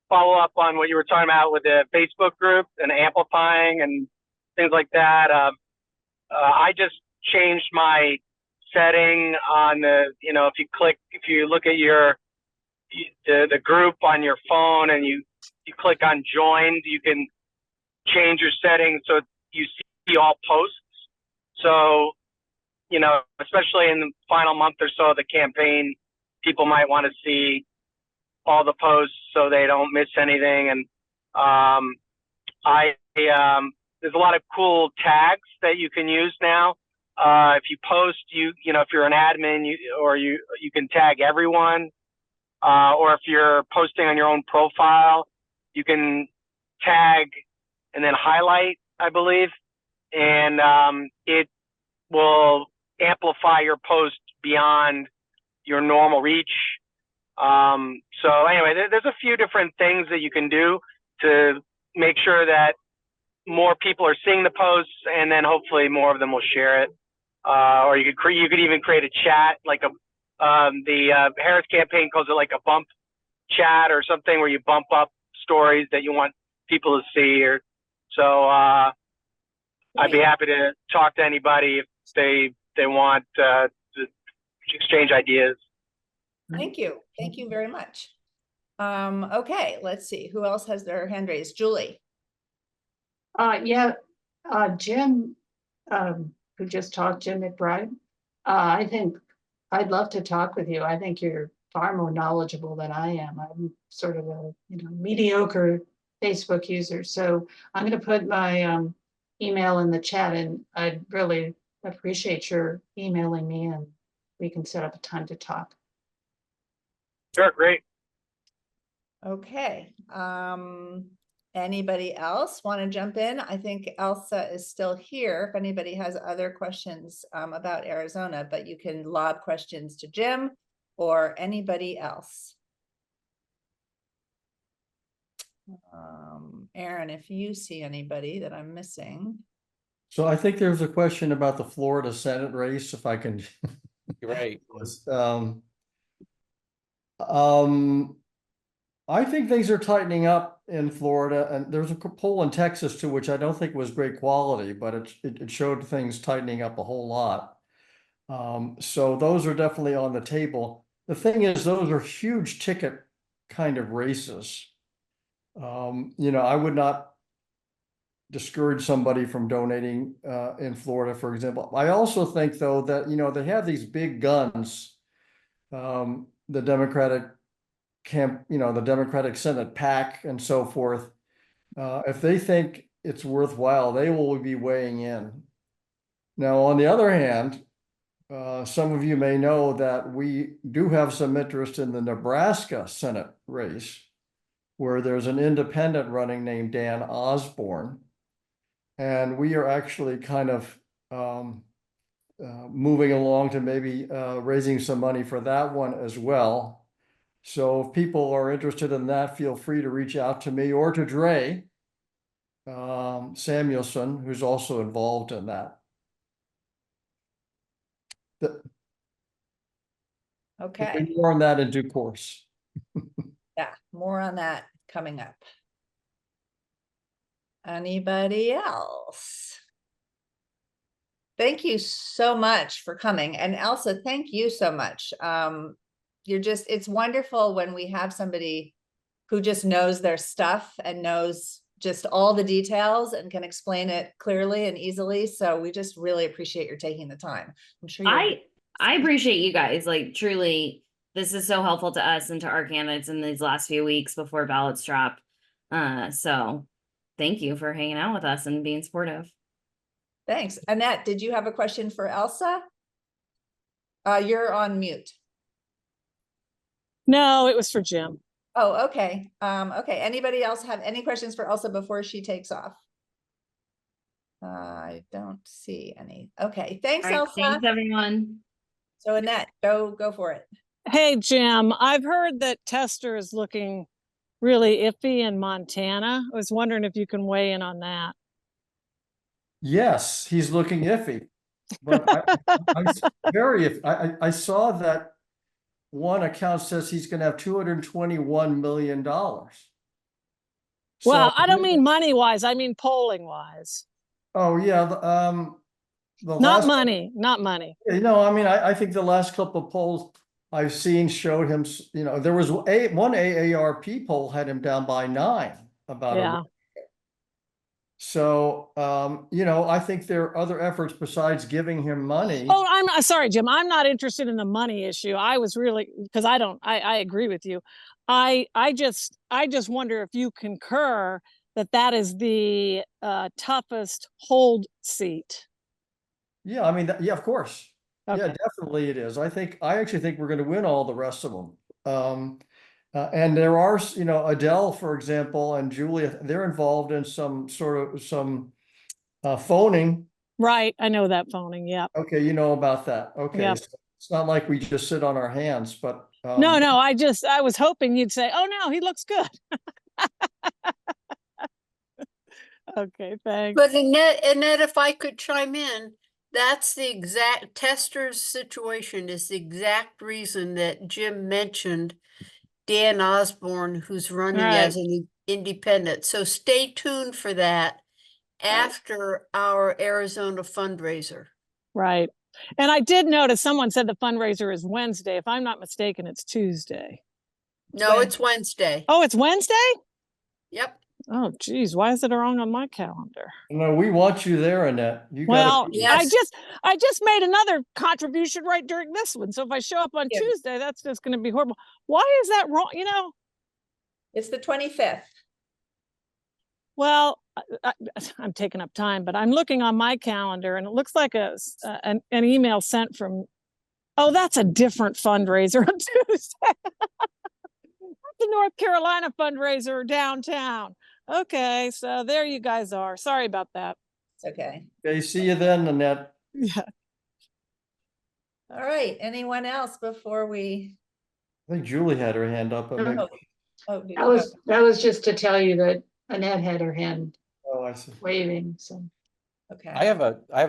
follow up on what you were talking about with the Facebook group and amplifying and things like that. I just changed my setting on the, if you look at the group on your phone and you click on join, you can change your settings so you see all posts. So, especially in the final month or so of the campaign, people might want to see all the posts so they don't miss anything. And there's a lot of cool tags that you can use now. If you post, if you're an admin, you can tag everyone. Or if you're posting on your own profile, you can tag and then highlight, I believe, and it will amplify your post beyond your normal reach. So anyway, there's a few different things that you can do to make sure that more people are seeing the posts, and then hopefully more of them will share it. Or you could even create a chat, like the Harris campaign calls it like a bump chat or something, where you bump up stories that you want people to see. Or so I'd be happy to talk to anybody if they want to exchange ideas. Thank you. Thank you very much. Okay, let's see. Who else has their hand raised? Julie. Jim, who just talked, Jim McBride. I think I'd love to talk with you. I think you're far more knowledgeable than I am. I'm sort of a mediocre Facebook user. So I'm going to put my email in the chat, and I'd really appreciate your emailing me, and we can set up a time to talk. Sure, great. Okay, anybody else want to jump in? I think Elsa is still here if anybody has other questions about Arizona, but you can lob questions to Jim or anybody else. Aaron, if you see anybody that I'm missing. So I think there's a question about the Florida Senate race, if I can. You're right. I think things are tightening up in Florida, and there's a poll in Texas too, which I don't think was great quality, but it showed things tightening up a whole lot. So those are definitely on the table. The thing is, those are huge ticket kind of races. You know, I would not discourage somebody from donating in Florida, for example. I also think, though, that, you know, they have these big guns, the Democratic the Democratic Senate PAC and so forth. If they think it's worthwhile, they will be weighing in. Now, on the other hand, some of you may know that we do have some interest in the Nebraska Senate race, where there's an independent running named Dan Osborne. And we are actually kind of moving along to maybe raising some money for that one as well. So if people are interested in that, feel free to reach out to me or to Dre Samuelson, who's also involved in that. Okay, More on that in due course. yeah, more on that coming up. Anybody else? Thank you so much for coming. And Elsa, thank you so much. It's wonderful when we have somebody who just knows their stuff and knows just all the details and can explain it clearly and easily. So we just really appreciate your taking the time. I'm sure I appreciate you guys. Like, truly, this is so helpful to us and to our candidates in these last few weeks before ballots drop. So thank you for hanging out with us and being supportive. Thanks. Annette, did you have a question for Elsa? You're on mute. No, it was for Jim. Oh, okay. Okay. Anybody else have any questions for Elsa before she takes off? I don't see any. Okay. Thanks, All right, Elsa. thanks, everyone. So Annette, go for it. Hey, Jim, I've heard that Tester is looking really iffy in Montana. I was wondering if you can weigh in on that. Yes, he's looking iffy, but I saw that one account says he's going to have $221 million. Well, I don't mean money wise. I mean polling wise. Oh yeah, not money. You know, I mean, I think the last couple of polls I've seen showed him. You know, there was one AARP poll had him down by 9 about yeah. So, you know, I think there are other efforts besides giving him money. Oh, I'm sorry, Jim. I'm not interested in the money issue. I was really, because I agree with you. I just wonder if you concur that is the toughest hold seat. Yeah, I mean, yeah, of course. Okay. Yeah, definitely it is. I actually think we're going to win all the rest of them. And there are, you know, Adele, for example, and Julia, they're involved in some phoning. Right. I know that phoning. Yeah. Okay. You know about that. Okay. Yep. So it's not like we just sit on our hands, but. No, I was hoping you'd say, oh no, he looks good. Okay. Thanks. But Annette, if I could chime in, that's the exact Tester's situation is the exact reason that Jim mentioned Dan Osborne, who's running as an independent. So stay tuned for that after our Arizona fundraiser. Right. And I did notice someone said the fundraiser is Wednesday. If I'm not mistaken, it's Tuesday. No, it's Wednesday. Oh, it's Wednesday? Yep. Oh, geez. Why is it wrong on my calendar? No, we want you there, Annette. Yes. I just made another contribution right during this one. So if I show up on Tuesday, that's just going to be horrible. Why is that wrong? You know, it's the 25th. Well, I'm taking up time, but I'm looking on my calendar and it looks like an email sent from, oh, that's a different fundraiser on Tuesday. the North Carolina fundraiser downtown. Okay, so there you guys are. Sorry about that. It's okay. Okay, see you then, Annette. Yeah. All right, anyone else before we? I think Julie had her hand up. but maybe- Oh, oh, did That was just to tell you that Annette had her hand Oh, I see. waving, so. okay. I have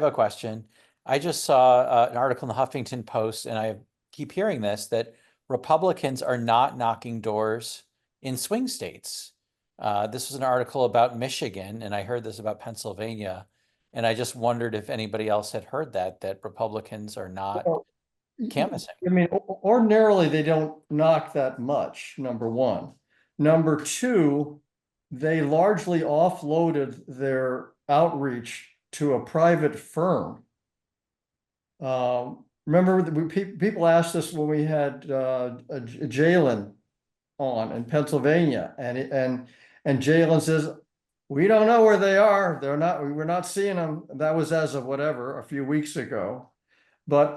a question. I just saw an article in the Huffington Post, and I keep hearing this, that Republicans are not knocking doors in swing states. This was an article about Michigan, and I heard this about Pennsylvania. And I just wondered if anybody else had heard that Republicans are not Well, canvassing. I mean, ordinarily, they don't knock that much, number one. Number two, they largely offloaded their outreach to a private firm. Remember, people asked us when we had Jalen on in Pennsylvania, and Jalen says, we don't know where they are. We're not seeing them. That was as of whatever, a few weeks ago. But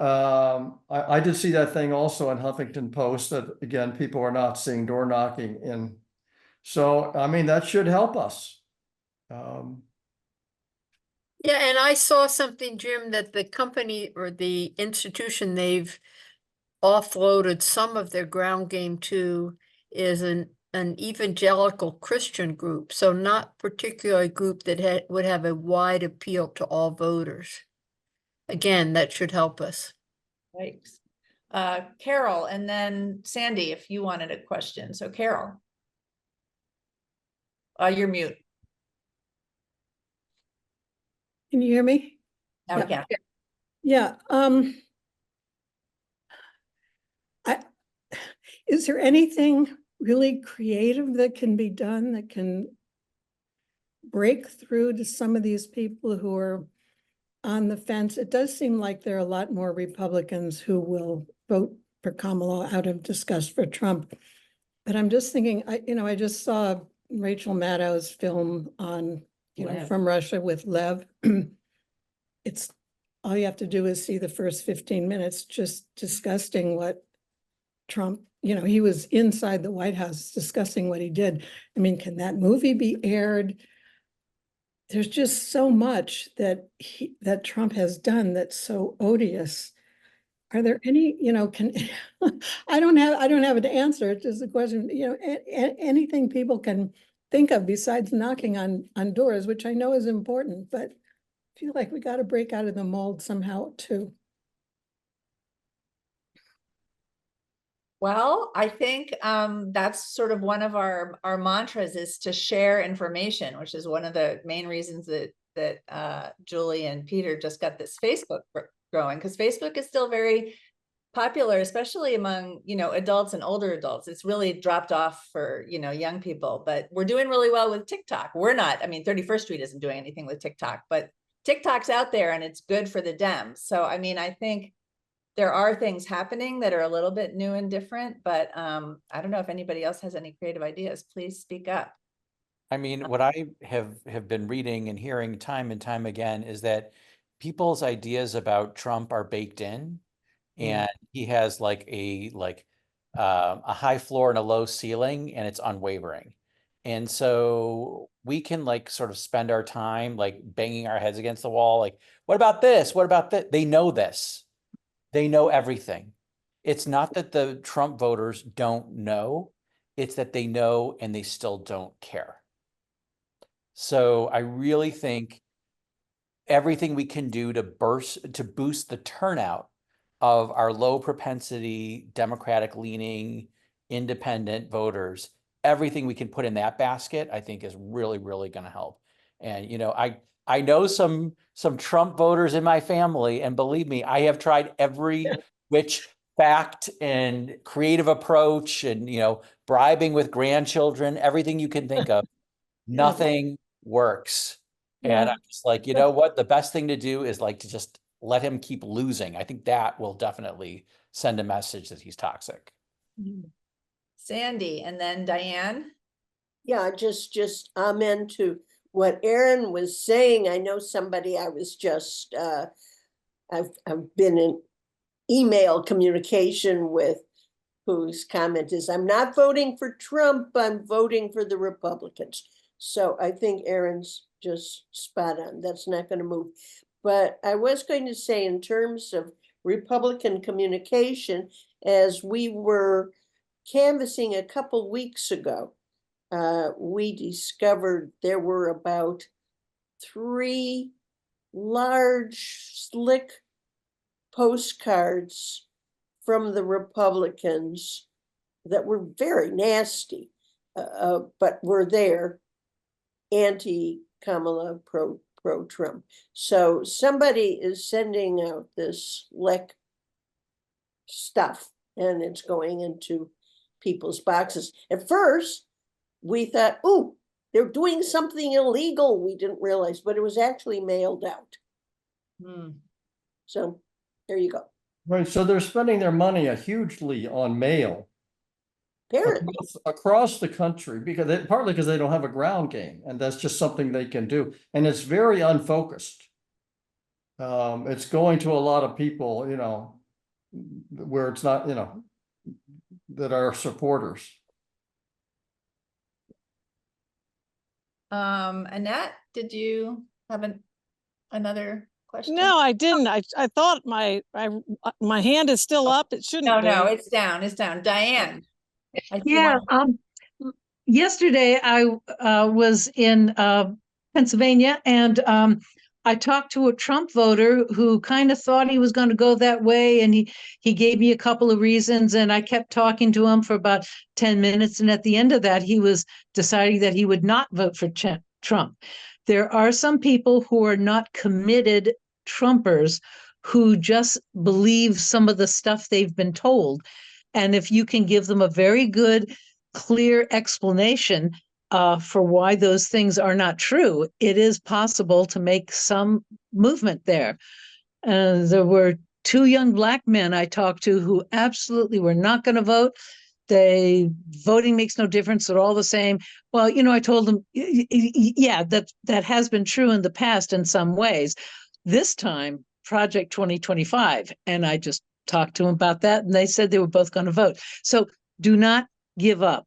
I did see that thing also in Huffington Post that, again, people are not seeing door knocking in. So, I mean, that should help us. Yeah, and I saw something, Jim, that the company or the institution they've offloaded some of their ground game to is an evangelical Christian group, so not particularly a group that would have a wide appeal to all voters. Again, that should help us. Right. Carol, and then Sandy, if you wanted a question. So Carol. You're mute. Can you hear me? Now we can. Yeah, is there anything really creative that can be done that can break through to some of these people who are on the fence? It does seem like there are a lot more Republicans who will vote for Kamala out of disgust for Trump. But I'm just thinking, I just saw Rachel Maddow's film on, Lev. from Russia with Lev. It's all you have to do is see the first 15 minutes, just disgusting what Trump, he was inside the White House discussing what he did. I mean, can that movie be aired? There's just so much that Trump has done that's so odious. Are there any, can I don't have an answer. It's just a question, anything people can think of besides knocking on doors, which I know is important, but I feel like we got to break out of the mold somehow too. Well, I think that's sort of one of our mantras is to share information, which is one of the main reasons that Julie and Peter just got this Facebook growing, because Facebook is still very popular, especially among, adults and older adults. It's really dropped off for, young people, but we're doing really well with TikTok. We're not, 31st Street isn't doing anything with TikTok, but TikTok's out there and it's good for the Dems. So, I think there are things happening that are a little bit new and different, but I don't know if anybody else has any creative ideas. Please speak up. What I have been reading and hearing time and time again is that people's ideas about Trump are baked in, and he has a high floor and a low ceiling, and it's unwavering. And so we can sort of spend our time banging our heads against the wall. What about this? What about that? They know this. They know everything. It's not that the Trump voters don't know, it's that they know and they still don't care. So I really think everything we can do to boost the turnout of our low propensity, Democratic leaning, independent voters, everything we can put in that basket, I think is really, really going to help. And, I know some Trump voters in my family, and believe me, I have tried every which fact and creative approach and, bribing with grandchildren, everything you can think of. Nothing works. And I'm just like, what? The best thing to do is to just let him keep losing. I think that will definitely send a message that he's toxic. Sandy, and then Diane. Yeah, just amen to what Aaron was saying. I know somebody I was just, I've been in email communication with whose comment is, I'm not voting for Trump, I'm voting for the Republicans. So I think Aaron's just spot on. That's not going to move. But I was going to say, in terms of Republican communication, as we were canvassing a couple weeks ago, we discovered there were about 3 large, slick postcards from the Republicans that were very nasty, but were there, anti-Kamala, pro-Trump. So somebody is sending out this slick stuff, and it's going into people's boxes. At first, we thought, oh, they're doing something illegal. We didn't realize, but it was actually mailed out. So there you go. Right, so they're spending their money hugely on mail Apparently. across the country, partly because they don't have a ground game, and that's just something they can do. And it's very unfocused. It's going to a lot of people, you know, where it's not, you know, that are supporters. Annette, did you have another question? No, I didn't. I thought my hand is still up. It shouldn't be. No, it's down. It's down. Diane. Yeah. Yesterday I was in Pennsylvania, and I talked to a Trump voter who kind of thought he was going to go that way, and he gave me a couple of reasons, and I kept talking to him for about 10 minutes, and at the end of that, he was deciding that he would not vote for Trump. There are some people who are not committed Trumpers who just believe some of the stuff they've been told. And if you can give them a very good, clear explanation for why those things are not true, it is possible to make some movement there. There were 2 young Black men I talked to who absolutely were not going to vote. Voting makes no difference. They're all the same. Well, you know, I told them, yeah, that has been true in the past in some ways. This time, Project 2025, and I just talked to them about that, and they said they were both going to vote. So do not give up.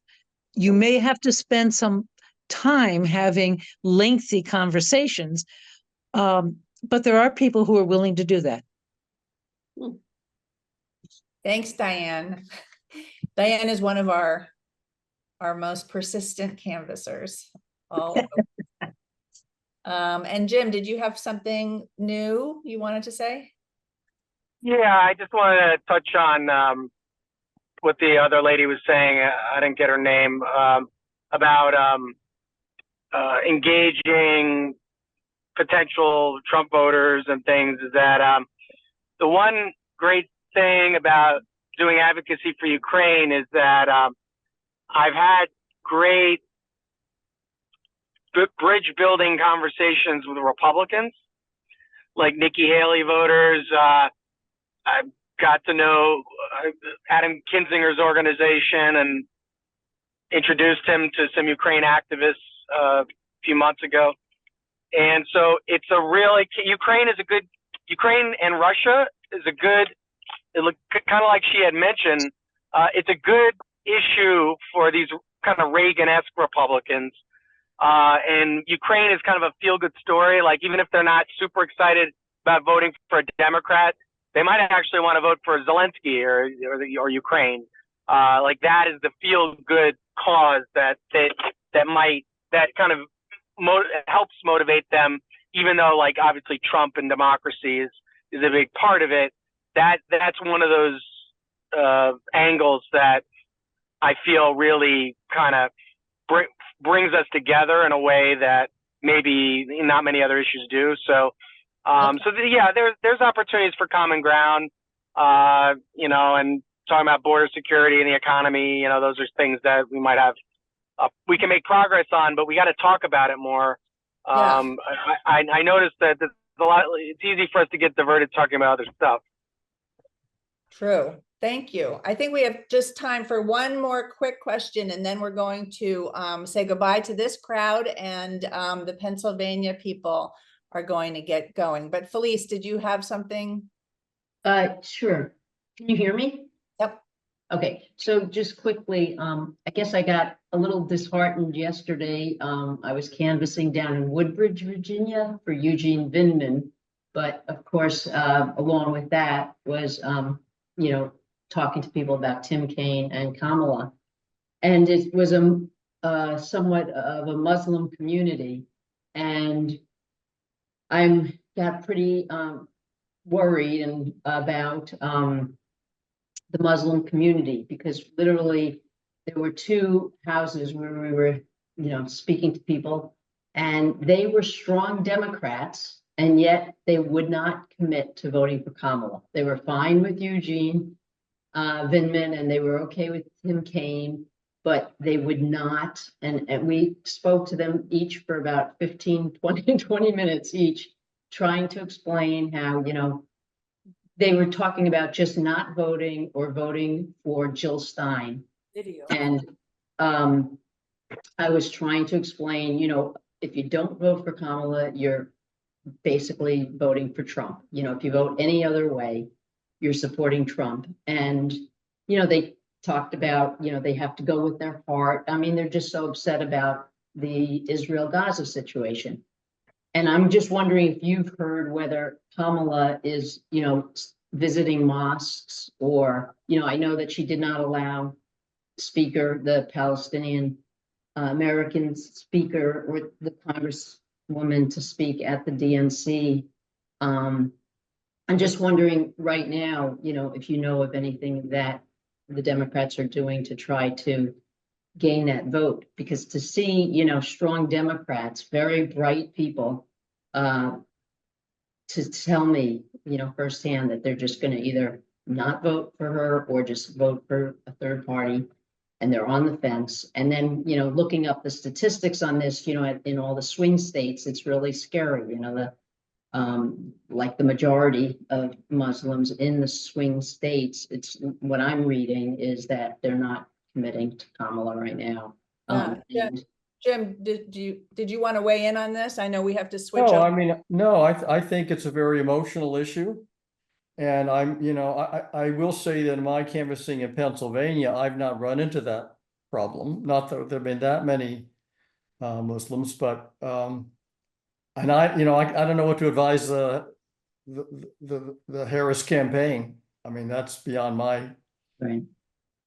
You may have to spend some time having lengthy conversations, but there are people who are willing to do that. Thanks, Diane. Diane is one of our most persistent canvassers. And Jim, did you have something new you wanted to say? Yeah, I just wanted to touch on what the other lady was saying. I didn't get her name, about engaging potential Trump voters and things. Is that the one great thing about doing advocacy for Ukraine is that I've had great bridge building conversations with Republicans, like Nikki Haley voters. I've got to know Adam Kinzinger's organization and introduced him to some Ukraine activists a few months ago. And so it's a really, Ukraine and Russia is a good, it looked kind of like she had mentioned, it's a good issue for these kind of Reagan-esque Republicans. And Ukraine is kind of a feel-good story. Like, even if they're not super excited about voting for a Democrat, they might actually want to vote for Zelensky or Ukraine. Like, that is the feel-good cause that kind of helps motivate them, even though, like, obviously Trump and democracy is a big part of it. That's one of those angles that I feel really kind of brings us together in a way that maybe not many other issues do. So, there's opportunities for common ground, and talking about border security and the economy, those are things that we might have, we can make progress on, but we got to talk about it more. I noticed that there's a lot, it's easy for us to get diverted talking about other stuff. True. Thank you. I think we have just time for one more quick question, and then we're going to say goodbye to this crowd, and the Pennsylvania people are going to get going. But Felice, did you have something? Sure. Can you hear me? Yep. Okay, so just quickly, I guess I got a little disheartened yesterday. I was canvassing down in Woodbridge, Virginia for Eugene Vindman. But of course, along with that was, talking to people about Tim Kaine and Kamala. And it was somewhat of a Muslim community. And I'm got pretty worried and about the Muslim community, because literally there were 2 houses where we were, speaking to people, and they were strong Democrats, and yet they would not commit to voting for Kamala. They were fine with Eugene Vindman, and they were okay with Tim Kaine, but they would not. And we spoke to them each for about 15, 20 minutes each, trying to explain how, they were talking about just not voting or voting for Jill Stein. Video. And I was trying to explain, if you don't vote for Kamala, you're basically voting for Trump. If you vote any other way, you're supporting Trump. And, they talked about, they have to go with their heart. I mean, they're just so upset about the Israel-Gaza situation. And I'm just wondering if you've heard whether Kamala is, visiting mosques, or, I know that she did not allow speaker, the Palestinian American speaker, or the congresswoman to speak at the DNC. I'm just wondering right now, if you know of anything that the Democrats are doing to try to gain that vote, because to see, strong Democrats, very bright people, to tell me, firsthand that they're just going to either not vote for her or just vote for a third party, and they're on the fence. And then, looking up the statistics on this, in all the swing states, it's really scary. Like the majority of Muslims in the swing states, it's what I'm reading is that they're not committing to Kamala right now. Jim, did you want to weigh in on this? I know we have to switch. No, over. I mean, no, I think it's a very emotional issue. And I will say that in my canvassing in Pennsylvania, I've not run into that problem. Not that there've been that many Muslims, but and I don't know what to advise the Harris campaign. I mean, that's beyond my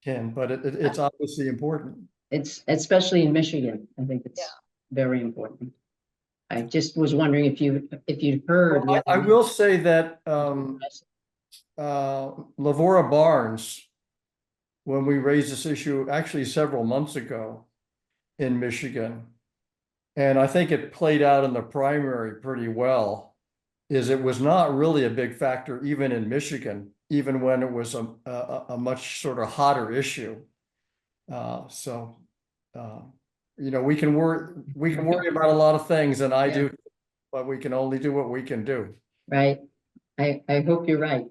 ken, but it's obviously important. It's especially in Michigan. I think it's very important. I just was wondering if you'd heard. Well, I will say that Lavora Barnes, when we raised this issue actually several months ago in Michigan, and I think it played out in the primary pretty well, is it was not really a big factor even in Michigan, even when it was a much sort of hotter issue. We can worry about a lot of things, and I do, but we can only do what we can do. Right. I hope you're right.